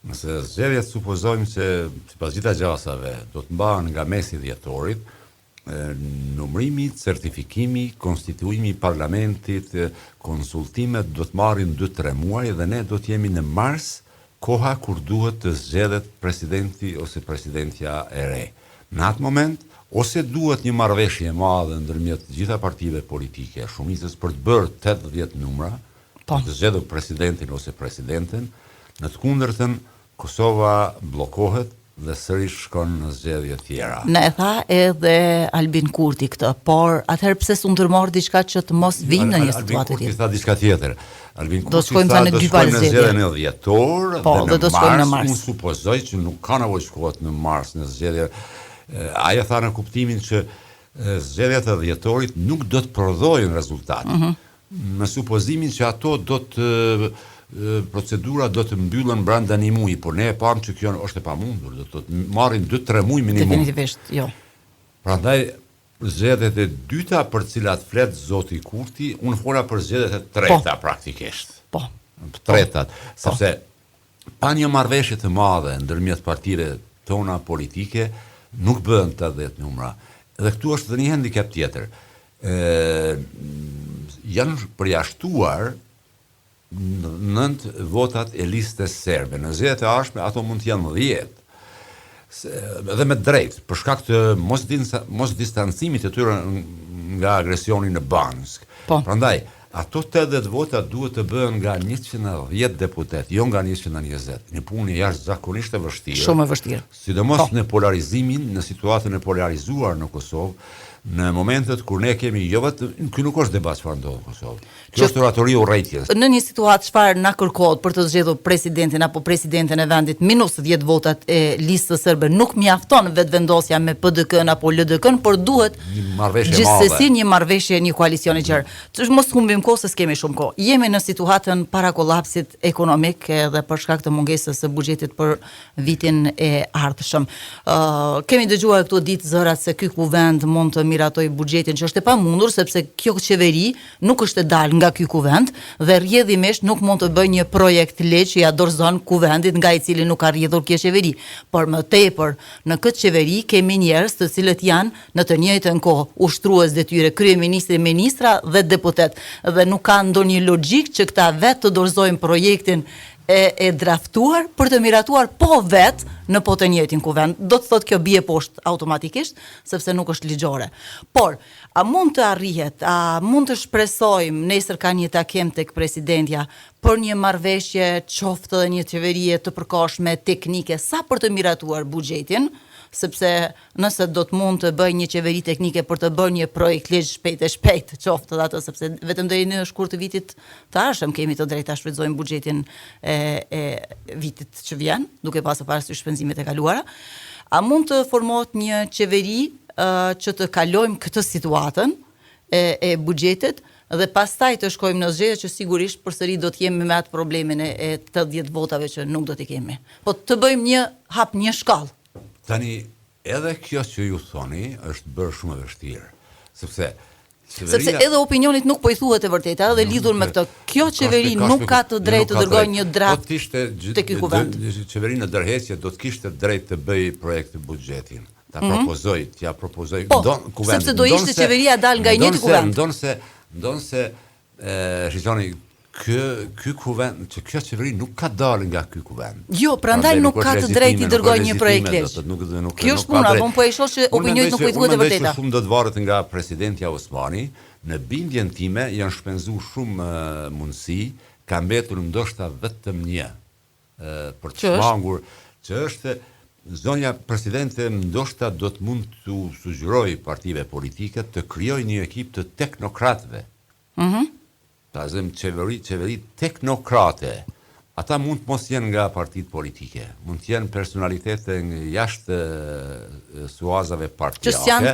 nëse zgjedhjet supozojmë se sipas gjitha gjasave do të mbahen nga mesi dhjetorit, numrimi, certifikimi, konstituimi i parlamentit, konsultimet do të marrin 2-3 muaj dhe ne do të jemi në mars, koha kur duhet të zgjedhet presidenti ose presidentja e re. Në atë moment, ose duhet një marrëveshje e madhe ndërmjet gjitha partive politike, shumicës për të bërë 80 numra, për të zgjedhur presidentin ose presidenten, në të kundërtën Kosova bllokohet dhe sërish shkon në zgjedhje tjera. Ne e tha edhe Albin Kurti këtë, por atëherë pse s'u ndërmor diçka që të mos vinë në një situatë tjetër? Albin Kurti tha diçka tjetër. Albin Do Kurti shkojmë tha tani do dy shkojmë në palëzjedhje. zgjedhjen e dhjetor Po, dhe do shkojmë në mars. Unë supozoj që nuk ka nevojë shkohet në mars në zgjedhje. Ajo tha në kuptimin që zgjedhjet e dhjetorit nuk do të prodhojnë rezultate. Në supozimin që ato do të procedura do të mbyllen brenda një muji, por ne e pam që kjo është e pamundur, do të marrin 2-3 muaj minimum. Definitivisht, jo. Prandaj zgjedhjet e dyta për cilat flet zoti Kurti, unë fola për zgjedhjet e treta praktikisht. Po. Tretat, sepse pa një marrëveshje të madhe ndërmjet partive tona politike nuk bëhen të 10 numra. Dhe këtu është dhe një handicap tjetër. Janë përjashtuar 9 votat e listës serbe. Në zgjedhjet e ardhshme ato mund të jenë 10. Dhe me drejt, për shkak të mos distancimit të tyre nga agresioni në Bansk. Po. Prandaj, ato 80 vota duhet të bëhen nga 110 deputet, jo nga 120. Një punë jashtëzakonisht e vështirë. Shumë e vështirë. Sidomos në polarizimin, në situatën e polarizuar në Kosovë, në momentet kur ne kemi jo vetëm ky nuk është debat çfarë ndodh në Kosovë. Kjo është oratoria urrëties. Në një situatë çfarë na kërkohet për të zgjedhur presidentin apo presidenten e vendit minus 10 votat e listës serbe, nuk mjafton vetvendosja me PDK-n apo LDK-n, por duhet gjithsesi një marrëveshje, një koalicion i gjerë. Ç'është mos humbim kohë se kemi shumë kohë. Jemi në situatën para kollapsit ekonomik edhe për shkak të mungesës së buxhetit për vitin e ardhshëm. Kemi dëgjuar këto ditë zërat se ky kuvend mund të miratoj buxhetin, që është e pamundur sepse kjo qeveri nuk është e dalë nga ky kuvend dhe rrjedhimisht nuk mund të bëjë një projekt ligj që ja dorëzon kuvendit nga i cili nuk ka rrjedhur kjo qeveri. Por më tepër në këtë qeveri kemi njerëz të cilët janë në të njëjtën kohë ushtrues detyre, kryeministri, ministra dhe deputet, dhe nuk ka ndonjë logjik që këta vetë të dorëzojnë projektin e draftuar për të miratuar po vetë në po të njëjtin kuvend. Do të thotë kjo bie poshtë automatikisht, sepse nuk është ligjore. Por, a mund të arrihet, a mund të shpresojmë, nesër ka një takim tek presidentja, për një marrëveshje qoftë dhe një qeverie të përkohshme teknike sa për të miratuar buxhetin, sepse nëse do të mund të bëj një qeveri teknike për të bërë një projekt ligj shpejt qoftë dhe atë, sepse vetëm deri në shkurt të vitit të ardhshëm kemi të drejtë ta shfrytëzojmë buxhetin e vitit që vjen, duke pasur parasysh shpenzimet e kaluara. A mund të formohet një qeveri që të kalojmë këtë situatën e buxhetit dhe pastaj të shkojmë në zgjedhje që sigurisht përsëri do të jemi me atë problemin e 80 votave që nuk do t'i kemi. Po të bëjmë një shkallë. Tani, edhe kjo që ju thoni është bërë shumë e vështirë, sepse edhe opinionit nuk po i thuhet e vërteta, edhe lidhur me këtë. Kjo qeveri nuk ka të drejtë të dërgojë një draft te ky kuvend. Qeverinë në dërheqje do të kishte drejtë të bëj projekt të buxhetin. Ta propozoj. Po, sepse do ishte qeveria dal nga i njëjti kuvend. Ndonse shikoni ky kuvend, që kjo qeveri nuk ka dalë nga ky kuvend. Jo, prandaj nuk ka të drejtë të dërgojë një projekt ligj. Kjo është puna, po e shoh që opinionit nuk po i thuhet e vërteta. Unë mendoj se shumë do të varet nga presidenti Osmani. Në bindjen time janë shpenzuar shumë mundësi, ka mbetur ndoshta vetëm një për të shmangur, që është zonja presidente ndoshta do të mund të sugjerojë partive politike të krijojë një ekip të teknokratëve. Ta zëm qeveri teknokrate. Ata mund të mos jenë nga partitë politike, mund të jenë personalitete jashtë suazave partijake, që s'janë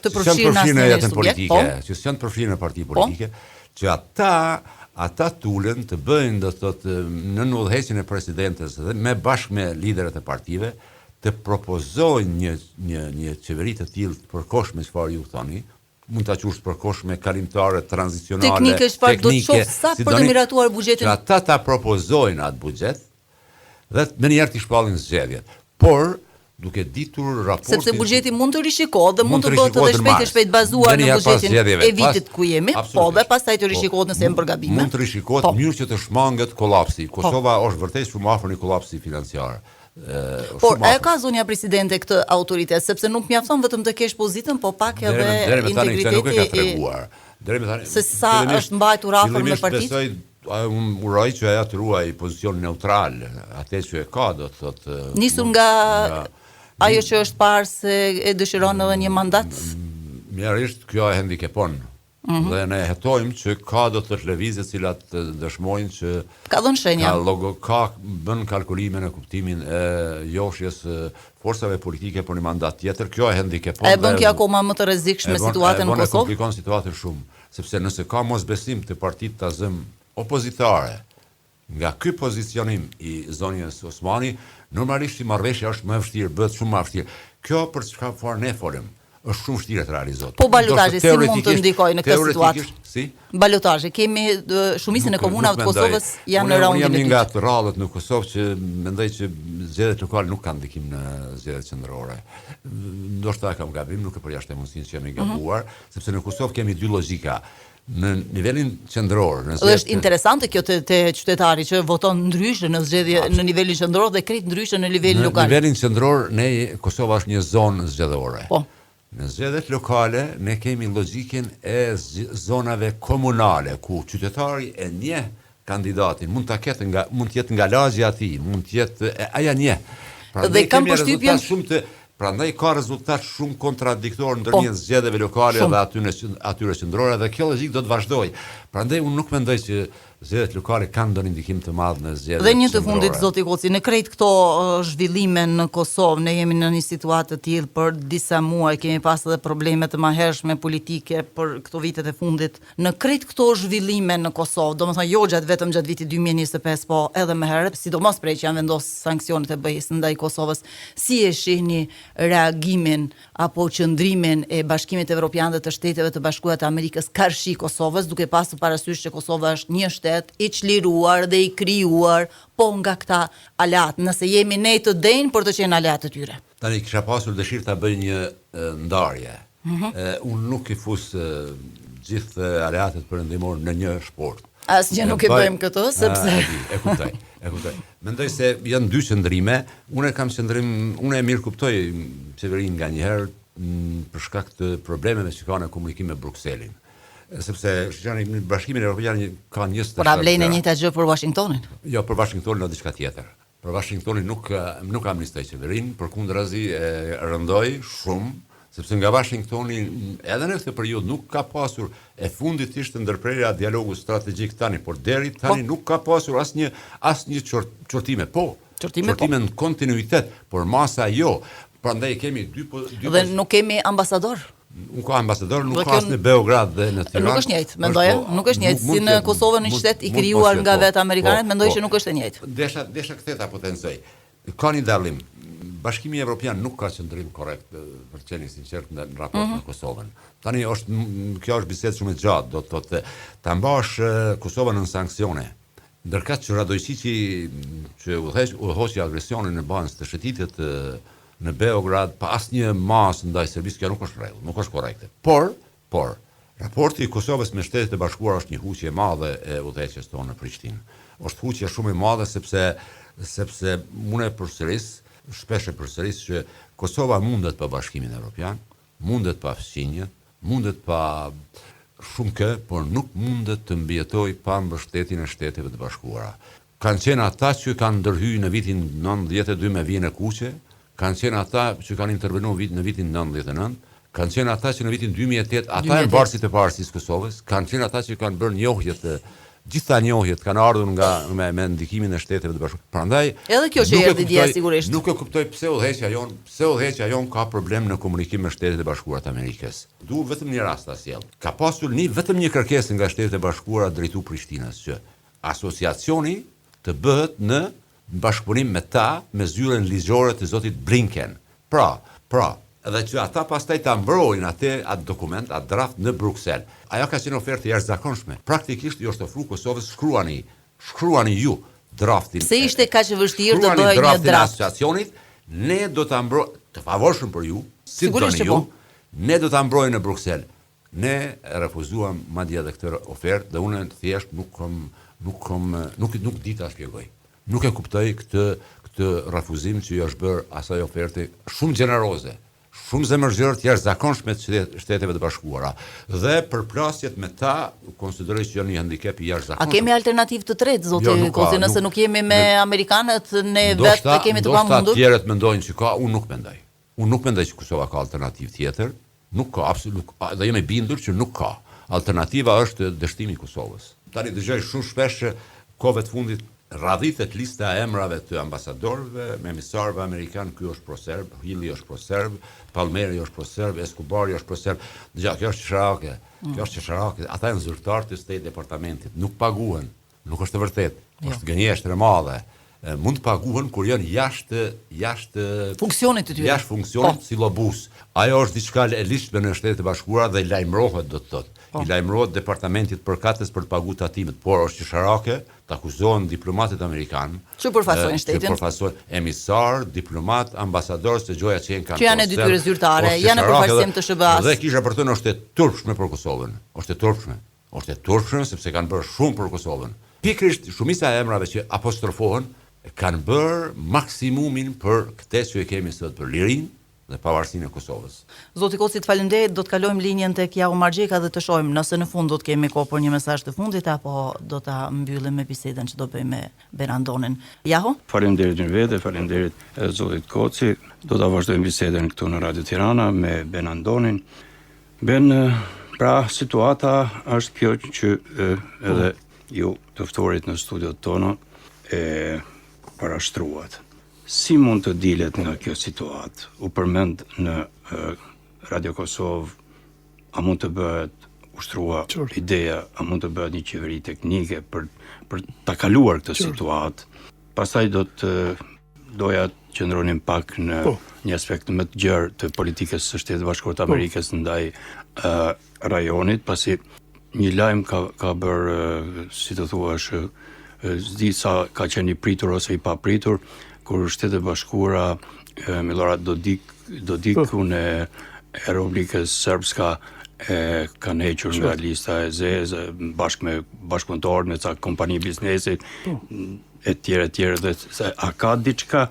të përfshirë në jetën politike, që s'janë të përfshirë në parti politike, që ata tulen të bëjnë, do të thotë, në udhëheqjen e presidentes dhe me bashkë me liderët e partive, të propozojnë një qeveri të tillë të përkohshme, çfarë ju thoni, mund ta qush përkohshme, kalimtare, tranzicionale, teknike, çfarë do të shoh sa për të miratuar buxhetin. Ata ta propozojnë atë buxhet dhe me njëherë të shpallin zgjedhjet. Por duke ditur raportin, sepse buxheti mund të rishikohet dhe mund të bëhet edhe shpejt bazuar në buxhetin e vitit ku jemi, po dhe pastaj të rishikohet nëse janë përgabime. Mund të rishikohet mënyrë që të shmanget kollapsi. Kosova është vërtet shumë afër një kollapsi financiar. Por e ka zonja presidente këtë autoritet, sepse nuk mjafton vetëm të kesh pozitën, po pak edhe integriteti se sa është mbajtur afër me partitë. Unë uroj që aja të ruaj pozicion neutral, atë që e ka, do të thotë. Nisur nga ajo që është parë se e dëshiron edhe një mandat? Mjerisht, kjo e hendikepon. Dhe ne hetojmë që ka do të televizje cilat dëshmojnë që Ka dhënë shenja. bën kalkulime në kuptimin e joshjes forcave politike për një mandat tjetër. Kjo e hendikepon. E bën kjo akoma më të rrezikshme situatën në E Kosovë? komplikon situatën shumë, sepse nëse ka mosbesim të partitë të zëm opozitare nga ky pozicionim i zonjës Osmani, normalisht i marrëveshja është më e vështirë, bëhet shumë më e vështirë. Kjo për çka fare ne folëm, është shumë vështirë të realizohet. Po balotazhi si mund të ndikojë në këtë situatë? Si? Balotazhi, kemi shumicën e komunave të Kosovës janë në raundin e Unë jam dytë. nga të rrallët në Kosovë që mendoj që zgjedhjet lokale nuk kanë ndikim në zgjedhjet qendrore. Ndoshta kam gabim, nuk e përjashtoj mundësinë që jemi gabuar, sepse në Kosovë kemi dy logjika. Në nivelin qendror, Dhe është interesante kjo te qytetari që voton ndryshe në zgjedhje në nivelin qendror dhe krejt ndryshe në nivelin lokal. Në nivelin qendror Kosova është një zonë zgjedhore. Po. Në zgjedhjet lokale ne kemi logjikën e zonave komunale ku qytetari e njeh kandidatin, mund të jetë nga lagji i tij, mund të jetë aja njeh. Dhe kam përshtypjen Prandaj ka rezultat shumë kontradiktor ndërmjet zgjedhjeve lokale dhe atyre qendrore dhe kjo logjik do të vazhdojë. Prandaj unë nuk mendoj që zgjedhjet lokale kanë ndonjë ndikim të madh në zgjedhjet. Dhe një të fundit zoti Koci, në krejt këto zhvillime në Kosovë, ne jemi në një situatë të tillë për disa muaj, kemi pas edhe probleme të mahershme politike për këto vitet e fundit. Në krejt këto zhvillime në Kosovë, domethënë jo vetëm gjatë vitit 2025, po edhe më herët, sidomos prej që janë vendosur sanksionet e BE-s ndaj Kosovës, si e shihni reagimin apo qëndrimin e Bashkimit Evropian dhe të Shteteve të Bashkuara të Amerikës karshi Kosovës, duke pasur parasysh që Kosova është një shtet i çliruar dhe i krijuar po nga këta alat, nëse jemi ne të denjë për të qenë alat të tyre. Tani kisha pasur dëshirë ta bëj një ndarje. Unë nuk i fus gjithë aleatet perëndimor në një sport. Asgjë nuk e bëjmë këtë, sepse e kuptoj. Mendoj se janë dy qëndrime. Unë e mirë kuptoj qeverinë nganjëherë për shkak të problemeve që ka në komunikim me Brukselin. Sepse Bashkimi Evropian ka 20. Por a vlen e njëjta gjë për Washingtonin? Jo, për Washingtonin o diçka tjetër. Për Washingtonin nuk amnistoi qeverinë, përkundrazi e rëndoi shumë, sepse nga Washingtoni edhe në këtë periudhë nuk ka pasur e fundit ishte ndërprerja e dialogut strategjik tani, por deri tani nuk ka pasur asnjë çortime. Çortime në kontinuitet, por masa jo. Prandaj kemi dy dhe nuk kemi ambasador. Nuk ka ambasador, nuk ka as në Beograd dhe në Tiranë. Nuk është njëjtë, mendoj, nuk është njëjtë si në Kosovë, në qytet i krijuar nga vetë amerikanët, mendoj që nuk është e njëjtë. Desha këtë ta potencoj. Ka një dallim. Bashkimi Evropian nuk ka qëndrim korrekt, për të qenë sinqert, në raport me Kosovën. Tani kjo është bisedë shumë e gjatë, do të thotë ta mbash Kosovën në sanksione. Ndërkët që Radojqiqi që udhëhoqi agresionin në bazë të shëtitjet në Beograd pa asnjë masë ndaj Serbisë, kjo nuk është rregull, nuk është korrekte. Por raporti i Kosovës me Shtetet e Bashkuara është një huqje e madhe e udhëheqjes tonë në Prishtinë. Është huqje shumë e madhe sepse unë shpesh e përsëris që Kosova mundet pa Bashkimin Evropian, mundet pa fqinjet, mundet pa shumë kë, por nuk mundet të mbijetojë pa mbështetjen e Shteteve të Bashkuara. Kanë qenë ata që kanë ndërhyrë në vitin 92 me vijën e kuqe, kanë qenë ata që kanë intervenuar në vitin 99, kanë qenë ata që në vitin 2008 ata janë varësit e parësisë Kosovës, kanë qenë ata që kanë bërë njohjet gjitha njohjet kanë ardhur me ndikimin e Shteteve të Bashkuara. Prandaj edhe kjo që erdhi dia sigurisht. Nuk e kuptoj pse udhëheqja jon ka problem në komunikim me Shtetet e Bashkuara të Amerikës. Duhet vetëm një rast ta sjell. Ka pasur vetëm një kërkesë nga Shtetet e Bashkuara drejtu Prishtinës që asociacioni të bëhet në bashkëpunim me ta me zyrën ligjore të zotit Blinken. Pra, edhe që ata pastaj ta mbrojnë atë dokument, atë draft në Bruksel. Ajo ka qenë ofertë jashtëzakonshme. Praktikisht i është ofruar Kosovës, shkruani ju draftin. Pse ishte kaq e vështirë të bëjë një draft asociacionit? Ne do ta mbrojmë, të favorshëm për ju, si doni ju. Ne do ta mbrojmë në Bruksel. Ne refuzuam madje edhe këtë ofertë dhe unë thjesht nuk di ta shpjegoj. Nuk e kuptoj këtë refuzim që i është bërë asaj oferte shumë gjeneroze, shumë zemërzore të jashtëzakonshme të Shteteve të Bashkuara dhe përplasjet me ta konsideroj që janë një handicap i jashtëzakonshëm. A kemi alternativë të tretë, zoti Kozi, nëse nuk jemi me amerikanët, ne vetë kemi të pamundur? Ndoshta tjerët mendojnë që ka, unë nuk mendoj. Unë nuk mendoj që Kosova ka alternativë tjetër, nuk ka absolutisht, dhe jam i bindur që nuk ka. Alternativa është dështimi i Kosovës. Tani dëgjoj shumë shpesh që kohëve të fundit radhitet lista e emrave të ambasadorëve, me emisarëve amerikan, ky është pro-serb, Hilli është pro-serb, Palmeri është pro-serb, Escobari është pro-serb. Dëgjoj, kjo është çesharake. Kjo është çesharake. Ata janë zyrtarë të State Departamentit, nuk paguhen. Nuk është e vërtetë. Është gënjeshtër e madhe. Mund të paguhen kur janë jashtë funksionit të tyre. Jashtë funksionit si lobus. Ajo është diçka e lishtme në Shtetet e Bashkuara dhe lajmërohet, do të thotë. I lajmërohet departamentit përkatës për të paguar tatimet, por është çesharake të akuzohen diplomatët amerikanë që përfaqësojnë shtetin. Që përfaqësojnë emisar, diplomat, ambasadorë se gjoja që kanë. Që janë në detyrë zyrtare, janë në përfaqësim të SBA-s. Dhe kisha për të është e turpshme për Kosovën. Është e turpshme. Është e turpshme sepse kanë bërë shumë për Kosovën. Pikërisht shumica e emrave që apostrofohen kanë bërë maksimumin për këtë që e kemi sot për lirinë dhe pavarësinë e Kosovës. Zoti Koci, të falenderoj, do të kalojmë linjën tek Jahu Margjeka dhe të shohim nëse në fund do të kemi kohë për një mesazh të fundit apo do ta mbyllim me bisedën që do bëjmë me Benandonin. Jahu? Faleminderit vetë, faleminderit zotit Koci. Do ta vazhdojmë bisedën këtu në Radio Tirana me Benandonin. Pra situata është kjo që edhe ju të ftorit në studiot tona e parashtruat. Si mund të dilet nga kjo situatë? U përmend në Radio Kosovë, a mund të bëhet ushtrua ideja, a mund të bëhet një qeveri teknike për ta kaluar këtë situatë? Pastaj doja të qëndronim pak në një aspekt më të gjerë të politikës së Shtetit Bashkuar të Amerikës ndaj rajonit, pasi një lajm ka bërë, si të thuash, s'di sa ka qenë i pritur ose i papritur, kur Shtetet Bashkuara Milorad Dodikun e Republikës Srpska kanë hequr nga lista e zezë bashkë me bashkëpunëtorë me ca kompani biznesi e tjerë dhe a ka diçka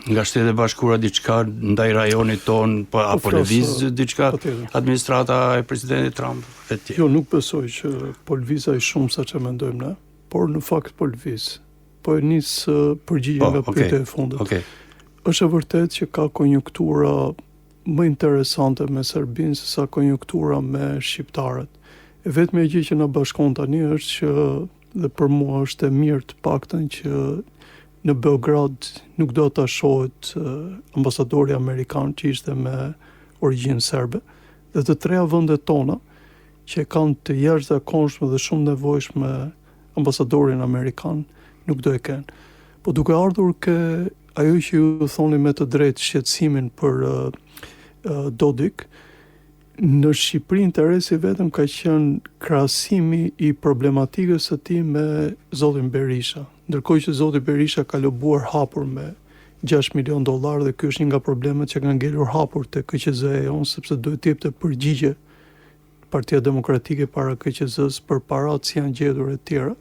nga Shtetet Bashkuara diçka ndaj rajonit ton apo lëviz diçka administrata e presidentit Trump e tjerë? Jo, nuk besoj që po lëvizaj shumë sa që mendojmë ne, por në fakt po lëviz. Po e nisë përgjigje nga pyetja e fundit. Është e vërtetë që ka konjunktura më interesante me Serbinë se sa konjunktura me shqiptarët. E vetmja gjë që na bashkon tani është që dhe për mua është e mirë të paktën që në Beograd nuk do ta shohet ambasadori amerikan që ishte me origjinë serbe dhe të treja vendet tona që kanë të jashtëzakonshme dhe shumë nevojshme ambasadorin amerikan nuk do e kenë. Po duke ardhur ke ajo që ju thoni me të drejtë shqetësimin për Dodik, në Shqipëri interesi vetëm ka qenë krahasimi i problematikës së tij me zotin Berisha. Ndërkohë që zoti Berisha ka lobuar hapur me $6 milion dhe ky është një nga problemet që kanë ngelur hapur te KQZ-ja jonë, sepse duhet të jepte përgjigje Partia Demokratike para KQZ-s për parat që janë gjetur e tjera.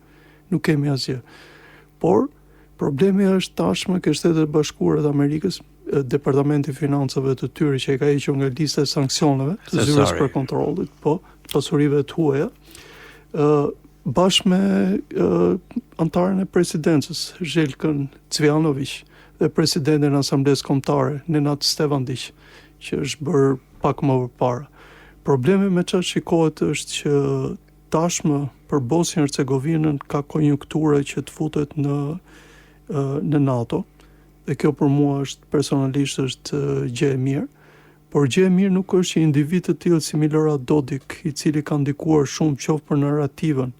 Nuk kemi asgjë. Por problemi është tashmë ke Shtetet e Bashkuara të Amerikës, Departamenti i Financave të tyre që e ka hequr nga lista e sanksioneve të zyrës për kontrollit, pasurive të huaja, bashkë me antarën e presidencës, Željkën Cvjanović, dhe presidentin e Asamblesë Kombëtare, Nenad Stevandić, që është bërë pak më përpara. Problemi me çfarë shikohet është që tashmë për Bosnjën e Hercegovinën ka konjunktura që të futet në NATO, dhe kjo për mua është personalisht është gjë e mirë, por gjë e mirë nuk është që individ të tillë si Milorad Dodik, i cili ka ndikuar shumë qoftë për narrativën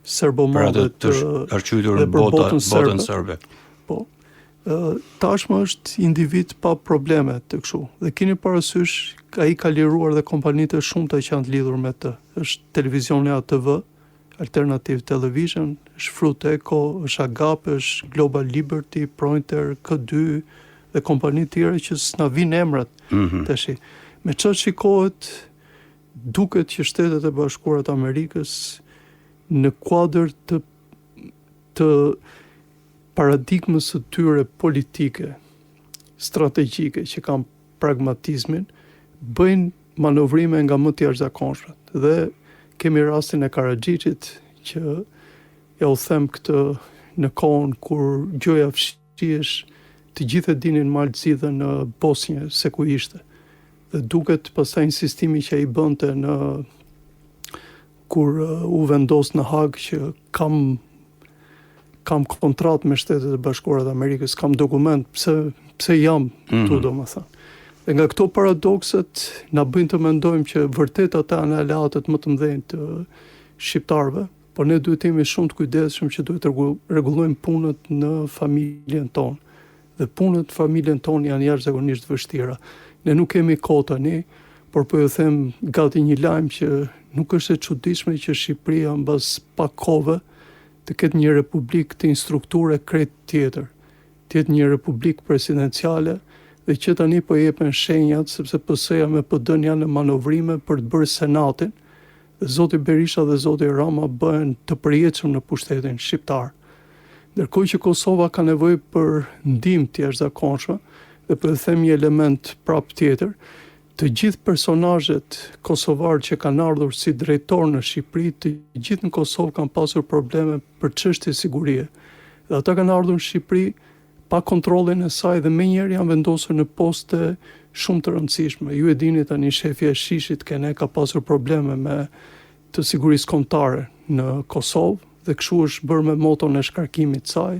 serbo-madhe dhe botën serbe. Po. Tashmë është individ pa probleme të kështu. Dhe keni parasysh ai ka liruar dhe kompanitë e shumta që janë të lidhur me të. Është televizioni ATV, Alternative Television, është Fruit Eco, është Agape, është Global Liberty, Pointer, K2 dhe kompani tjera që s'na vinë emrat. Tashi, me çfarë shikohet, duket që Shtetet e Bashkuara të Amerikës në kuadër të paradigmës së tyre politike, strategjike që kanë pragmatizmin, bëjnë manovrime nga më të jashtëzakonshmet. Dhe kemi rastin e Karaxhiçit që ja u them këtë në kohën kur gjoja fshihesh, të gjithë e dinin malëzi dhe në Bosnjë se ku ishte. Dhe duket pastaj insistimi që ai bënte në kur u vendos në Hag që kam kontrat me Shtetet e Bashkuara të Amerikës, kam dokument, pse jam këtu, domethënë. Dhe nga këto paradokset na bëjnë të mendojmë që vërtet ata janë aleatët më të mëdhenj të shqiptarëve, por ne duhet të jemi shumë të kujdesshëm që duhet të rregullojmë punët në familjen tonë. Dhe punët në familjen tonë janë jashtëzakonisht vështira. Ne nuk kemi kohë tani, por po ju them gati një lajm që nuk është e çuditshme që Shqipëria mbas pak kohëve të ketë një republikë të instrukture krejt tjetër, të jetë një republikë presidenciale dhe që tani po jepen shenjat sepse PS-ja me PD-n janë në manovrime për të bërë senatin dhe zoti Berisha dhe zoti Rama bëhen të përjetshëm në pushtetin shqiptar. Ndërkohë që Kosova ka nevojë për ndihmë të jashtëzakonshme dhe po them një element prap tjetër, të gjithë personazhet kosovar që kanë ardhur si drejtor në Shqipëri, të gjithë në Kosovë kanë pasur probleme për çështje sigurie. Dhe ata kanë ardhur në Shqipëri pa kontrollin e saj dhe menjëherë janë vendosur në poste shumë të rëndësishme. Ju e dini tani shefja e Shishit ka pasur probleme me të sigurisë kombëtare në Kosovë dhe kështu është bërë me moton e shkarkimit të saj,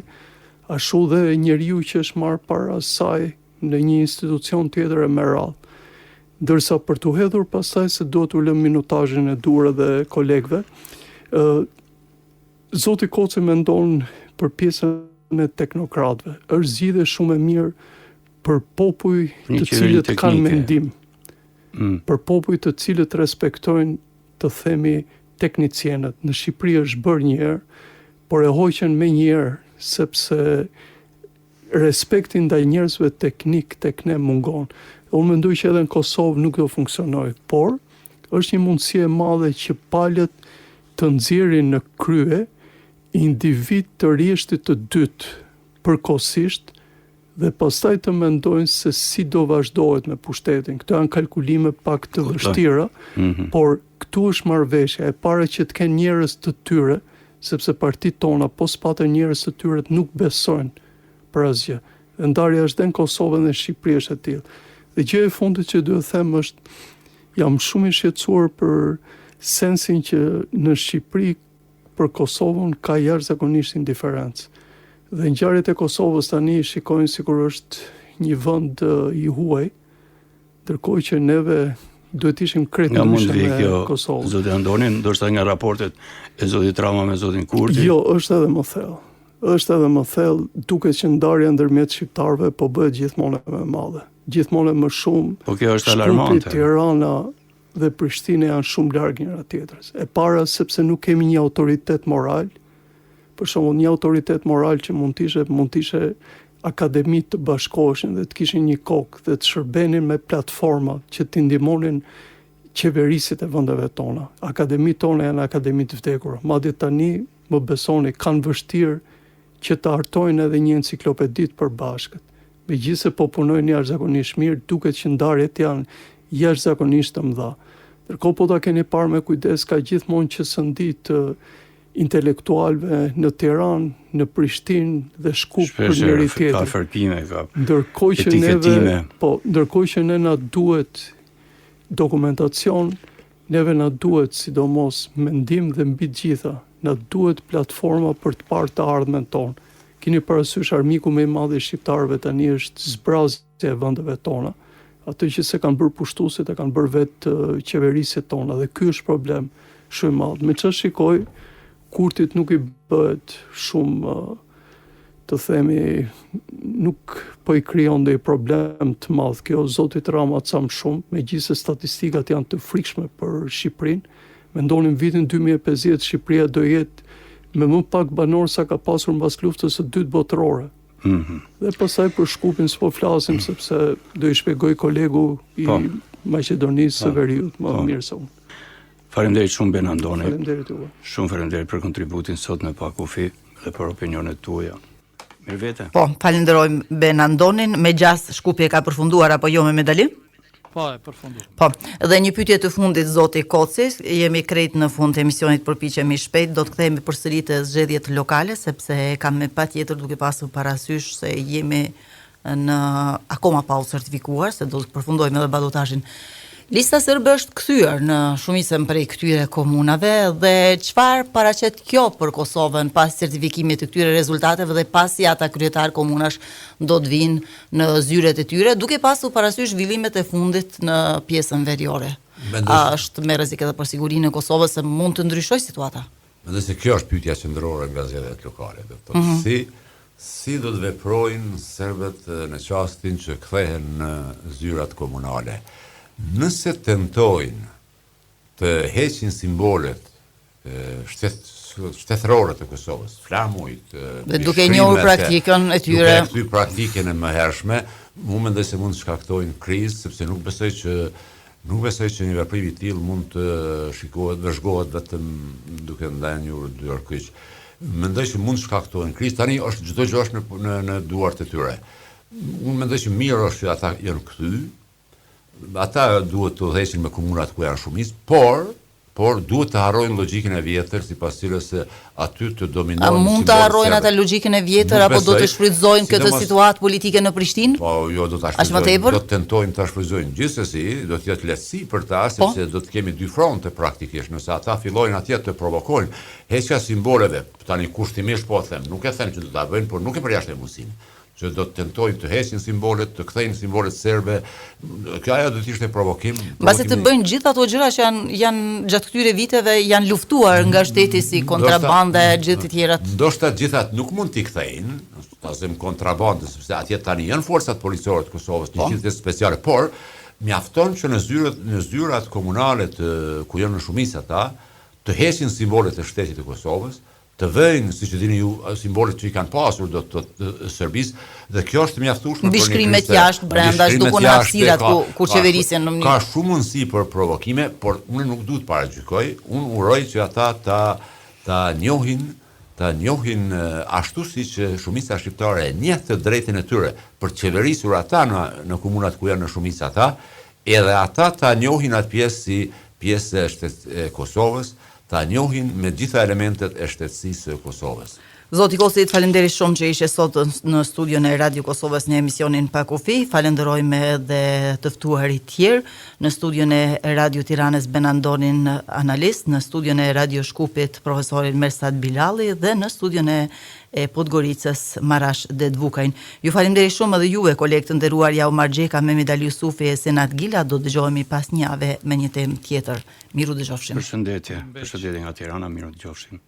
ashtu dhe njeriu që është marrë para saj në një institucion tjetër e me radhë. Ndërsa për të hedhur pastaj se do të lëm minutazhin e dur dhe kolegëve, zoti Koci mendon për pjesën e teknokratëve. Është zgjidhje shumë e mirë për popull të cilët kanë mendim. Për popull të cilët respektojnë, të themi, teknicienët. Në Shqipëri është bërë një herë, por e hoqën më një herë sepse respekti ndaj njerëzve teknik tek ne mungon. Unë mendoj që edhe në Kosovë nuk do funksionoj, por është një mundësi e madhe që palët të nxjerrin në krye individ të rrjeshtit të dytë përkohësisht dhe pastaj të mendojnë se si do vazhdohet me pushtetin. Këto janë kalkulime pak të vështira, por këtu është marrëveshja e para që të kenë njerëz të tyre, sepse partitë tona po s'patën njerëz të tyre nuk besojnë për asgjë. Dhe ndarja është dhe në Kosovë dhe në Shqipëri është e tillë. Dhe gjë e fundit që duhet të them është, jam shumë i shqetësuar për sensin që në Shqipëri për Kosovën ka jashtëzakonisht indiferencë. Dhe ngjarjet e Kosovës tani shikojnë sikur është një vend i huaj, ndërkohë që neve duhet ishim krejt në me Kosovën. Zoti Andonin, ndoshta nga raportet e zotit Rama me zotin Kurti. Jo, është edhe më thellë. Është edhe më thellë, duket që ndarja ndërmjet shqiptarëve po bëhet gjithmonë më e madhe. Gjithmonë më shumë. Po kjo është alarmante. Tirana dhe Prishtina janë shumë larg njëra tjetrës. E para sepse nuk kemi një autoritet moral. Për shembull, një autoritet moral që mund të ishte akademi të bashkoheshin dhe të kishin një kokë dhe të shërbenin me platforma që të ndihmonin qeverisit e vendeve tona. Akademitë tona janë akademi të vdekura. Madje tani, më besoni, kanë vështirë që të hartojnë edhe një enciklopedi të përbashkët. Megjithëse po punojnë jashtëzakonisht mirë, duket që ndarjet janë jashtëzakonisht të mëdha. Ndërkohë po ta keni parë me kujdes, ka gjithmonë që sëndi të intelektualëve në Tiranë, në Prishtinë dhe Shkup për njëri tjetrin. Ka fërkime, ka ndërkohë që ne na duhet dokumentacion, neve na duhet sidomos mendim dhe mbi të gjitha, na duhet platforma për të parë të ardhmen tonë. Keni parasysh armiku më i madh i shqiptarëve tani është zbrazja e vendeve tona. Ato që se kanë bërë pushtuesit e kanë bërë vetë qeverisjet tona dhe ky është problem shumë i madh. Me çfarë shikoj, Kurtit nuk i bëhet shumë të themi, nuk po i krijon ndonjë problem të madh. Kjo zotit Rama ca më shumë, megjithëse statistikat janë të frikshme për Shqipërinë. Mendonin vitin 2050 Shqipëria do jetë me më pak banor sa ka pasur mbas luftës së dytë botërore. Dhe pastaj për Shkupin s'po flasim sepse do i shpjegoj kolegu i Maqedonisë së Veriut më mirë se unë. Faleminderit shumë Ben Andoni. Faleminderit juve. Shumë faleminderit për kontributin sot në Pa Kufi dhe për opinionet tuaja. Mirëvete. Po, falenderojmë Ben Andonin. Me gjas Shkupi e ka përfunduar apo jo me medali? Po, e përfunduar. Po, dhe një pyetje të fundit zoti Koci, jemi krejt në fund të emisionit, përpiqemi shpejt, do të kthehemi përsëri te zgjedhjet lokale sepse kam me patjetër duke pasur parasysh se jemi në akoma pa u certifikuar se do të përfundojmë edhe ballotazhin Lista serbe është kthyer në shumicën prej këtyre komunave dhe çfarë paraqet kjo për Kosovën pas certifikimit të këtyre rezultateve dhe pasi ata kryetar komunash do të vinë në zyret e tyre, duke pasur parasysh zhvillimet e fundit në pjesën veriore. A është me rrezik edhe për sigurinë e Kosovës se mund të ndryshojë situata? Mendoj se kjo është pyetja qendrore nga zgjedhjet lokale, do të thotë si do të veprojnë serbët në çastin që kthehen në zyrat komunale. Nëse tentojnë të heqin simbolet shtetërore të Kosovës, flamujt, dhe duke njohur praktikën e tyre, duke kthy praktikën e mëhershme, unë mendoj se mund të shkaktojnë krizë, sepse nuk besoj që një veprim i tillë mund të vëzhgohet vetëm duke ndenjur dyer kyç. Mendoj që mund të shkaktojnë krizë. Tani është çdo gjë është në duart e tyre. Unë mendoj që mirë është që ata janë kthy. Ata duhet të udhëheqin me komunat ku janë shumicë, por duhet të harrojnë logjikën e vjetër, sipas cilës aty të dominojnë. A mund të harrojnë ata logjikën e vjetër apo do të shfrytëzojnë këtë situatë politike në Prishtinë? Po, jo, do ta shfrytëzojnë. Do të tentojnë ta shfrytëzojnë. Gjithsesi, do të jetë lehtësi për ta, sepse do të kemi dy fronte praktikisht. Nëse ata fillojnë atje të provokojnë heqja simboleve, tani kushtimisht po them, nuk e them që do ta bëjnë, por nuk e përjashtojnë mundësinë që do të tentojnë të heqin simbolet, të kthejnë simbolet serbe. Kjo ajo do të ishte provokim. Mbasi të bëjnë gjithë ato gjëra që janë gjatë këtyre viteve janë luftuar nga shteti si kontrabanda e gjithë të tjerat. Ndoshta gjithat nuk mund t'i kthejnë, tasem kontrabandë, sepse atje tani janë forcat policore të Kosovës, një qendër speciale, por mjafton që në zyrat komunale ku janë në shumicë ata, të heqin simbolet e shtetit të Kosovës, të vëjnë, siç e dini ju, simbolet që i kanë pasur do të Serbisë, dhe kjo është mjaftueshme për mbishkrimet jashtë brenda, çdo në hapësirat ku qeverisjen në mënyrë. Ka shumë mundësi për provokime, por unë nuk duhet paragjykoj. Unë uroj që ata ta njohin ashtu siç shumica shqiptare e njeh të drejtën e tyre për të qeverisur ata në komunat ku janë në shumicë ata, edhe ata ta njohin atë pjesë si pjesë e Kosovës, ta njohin me gjitha elementet e shtetësisë së Kosovës. Zoti Kosit, falenderit shumë që ishe sot në studion e Radio Kosovës në emisionin Pa Kufi. Falenderojmë edhe të ftuarit tjerë në studion e Radio Tiranës Benandonin analist, në studion e Radio Shkupit profesorin Mersat Bilali dhe në studion e Podgoricës Marash Dedvukajn. Ju falenderit shumë edhe juve kolegë të nderuar Jaumar Xheka, Mehmet Ali Yusufi e Senat Gila. Do dëgjohemi pas një jave me një temë tjetër. Miru dëgjofshim. Përshëndetje nga Tirana, miru dëgjofshim.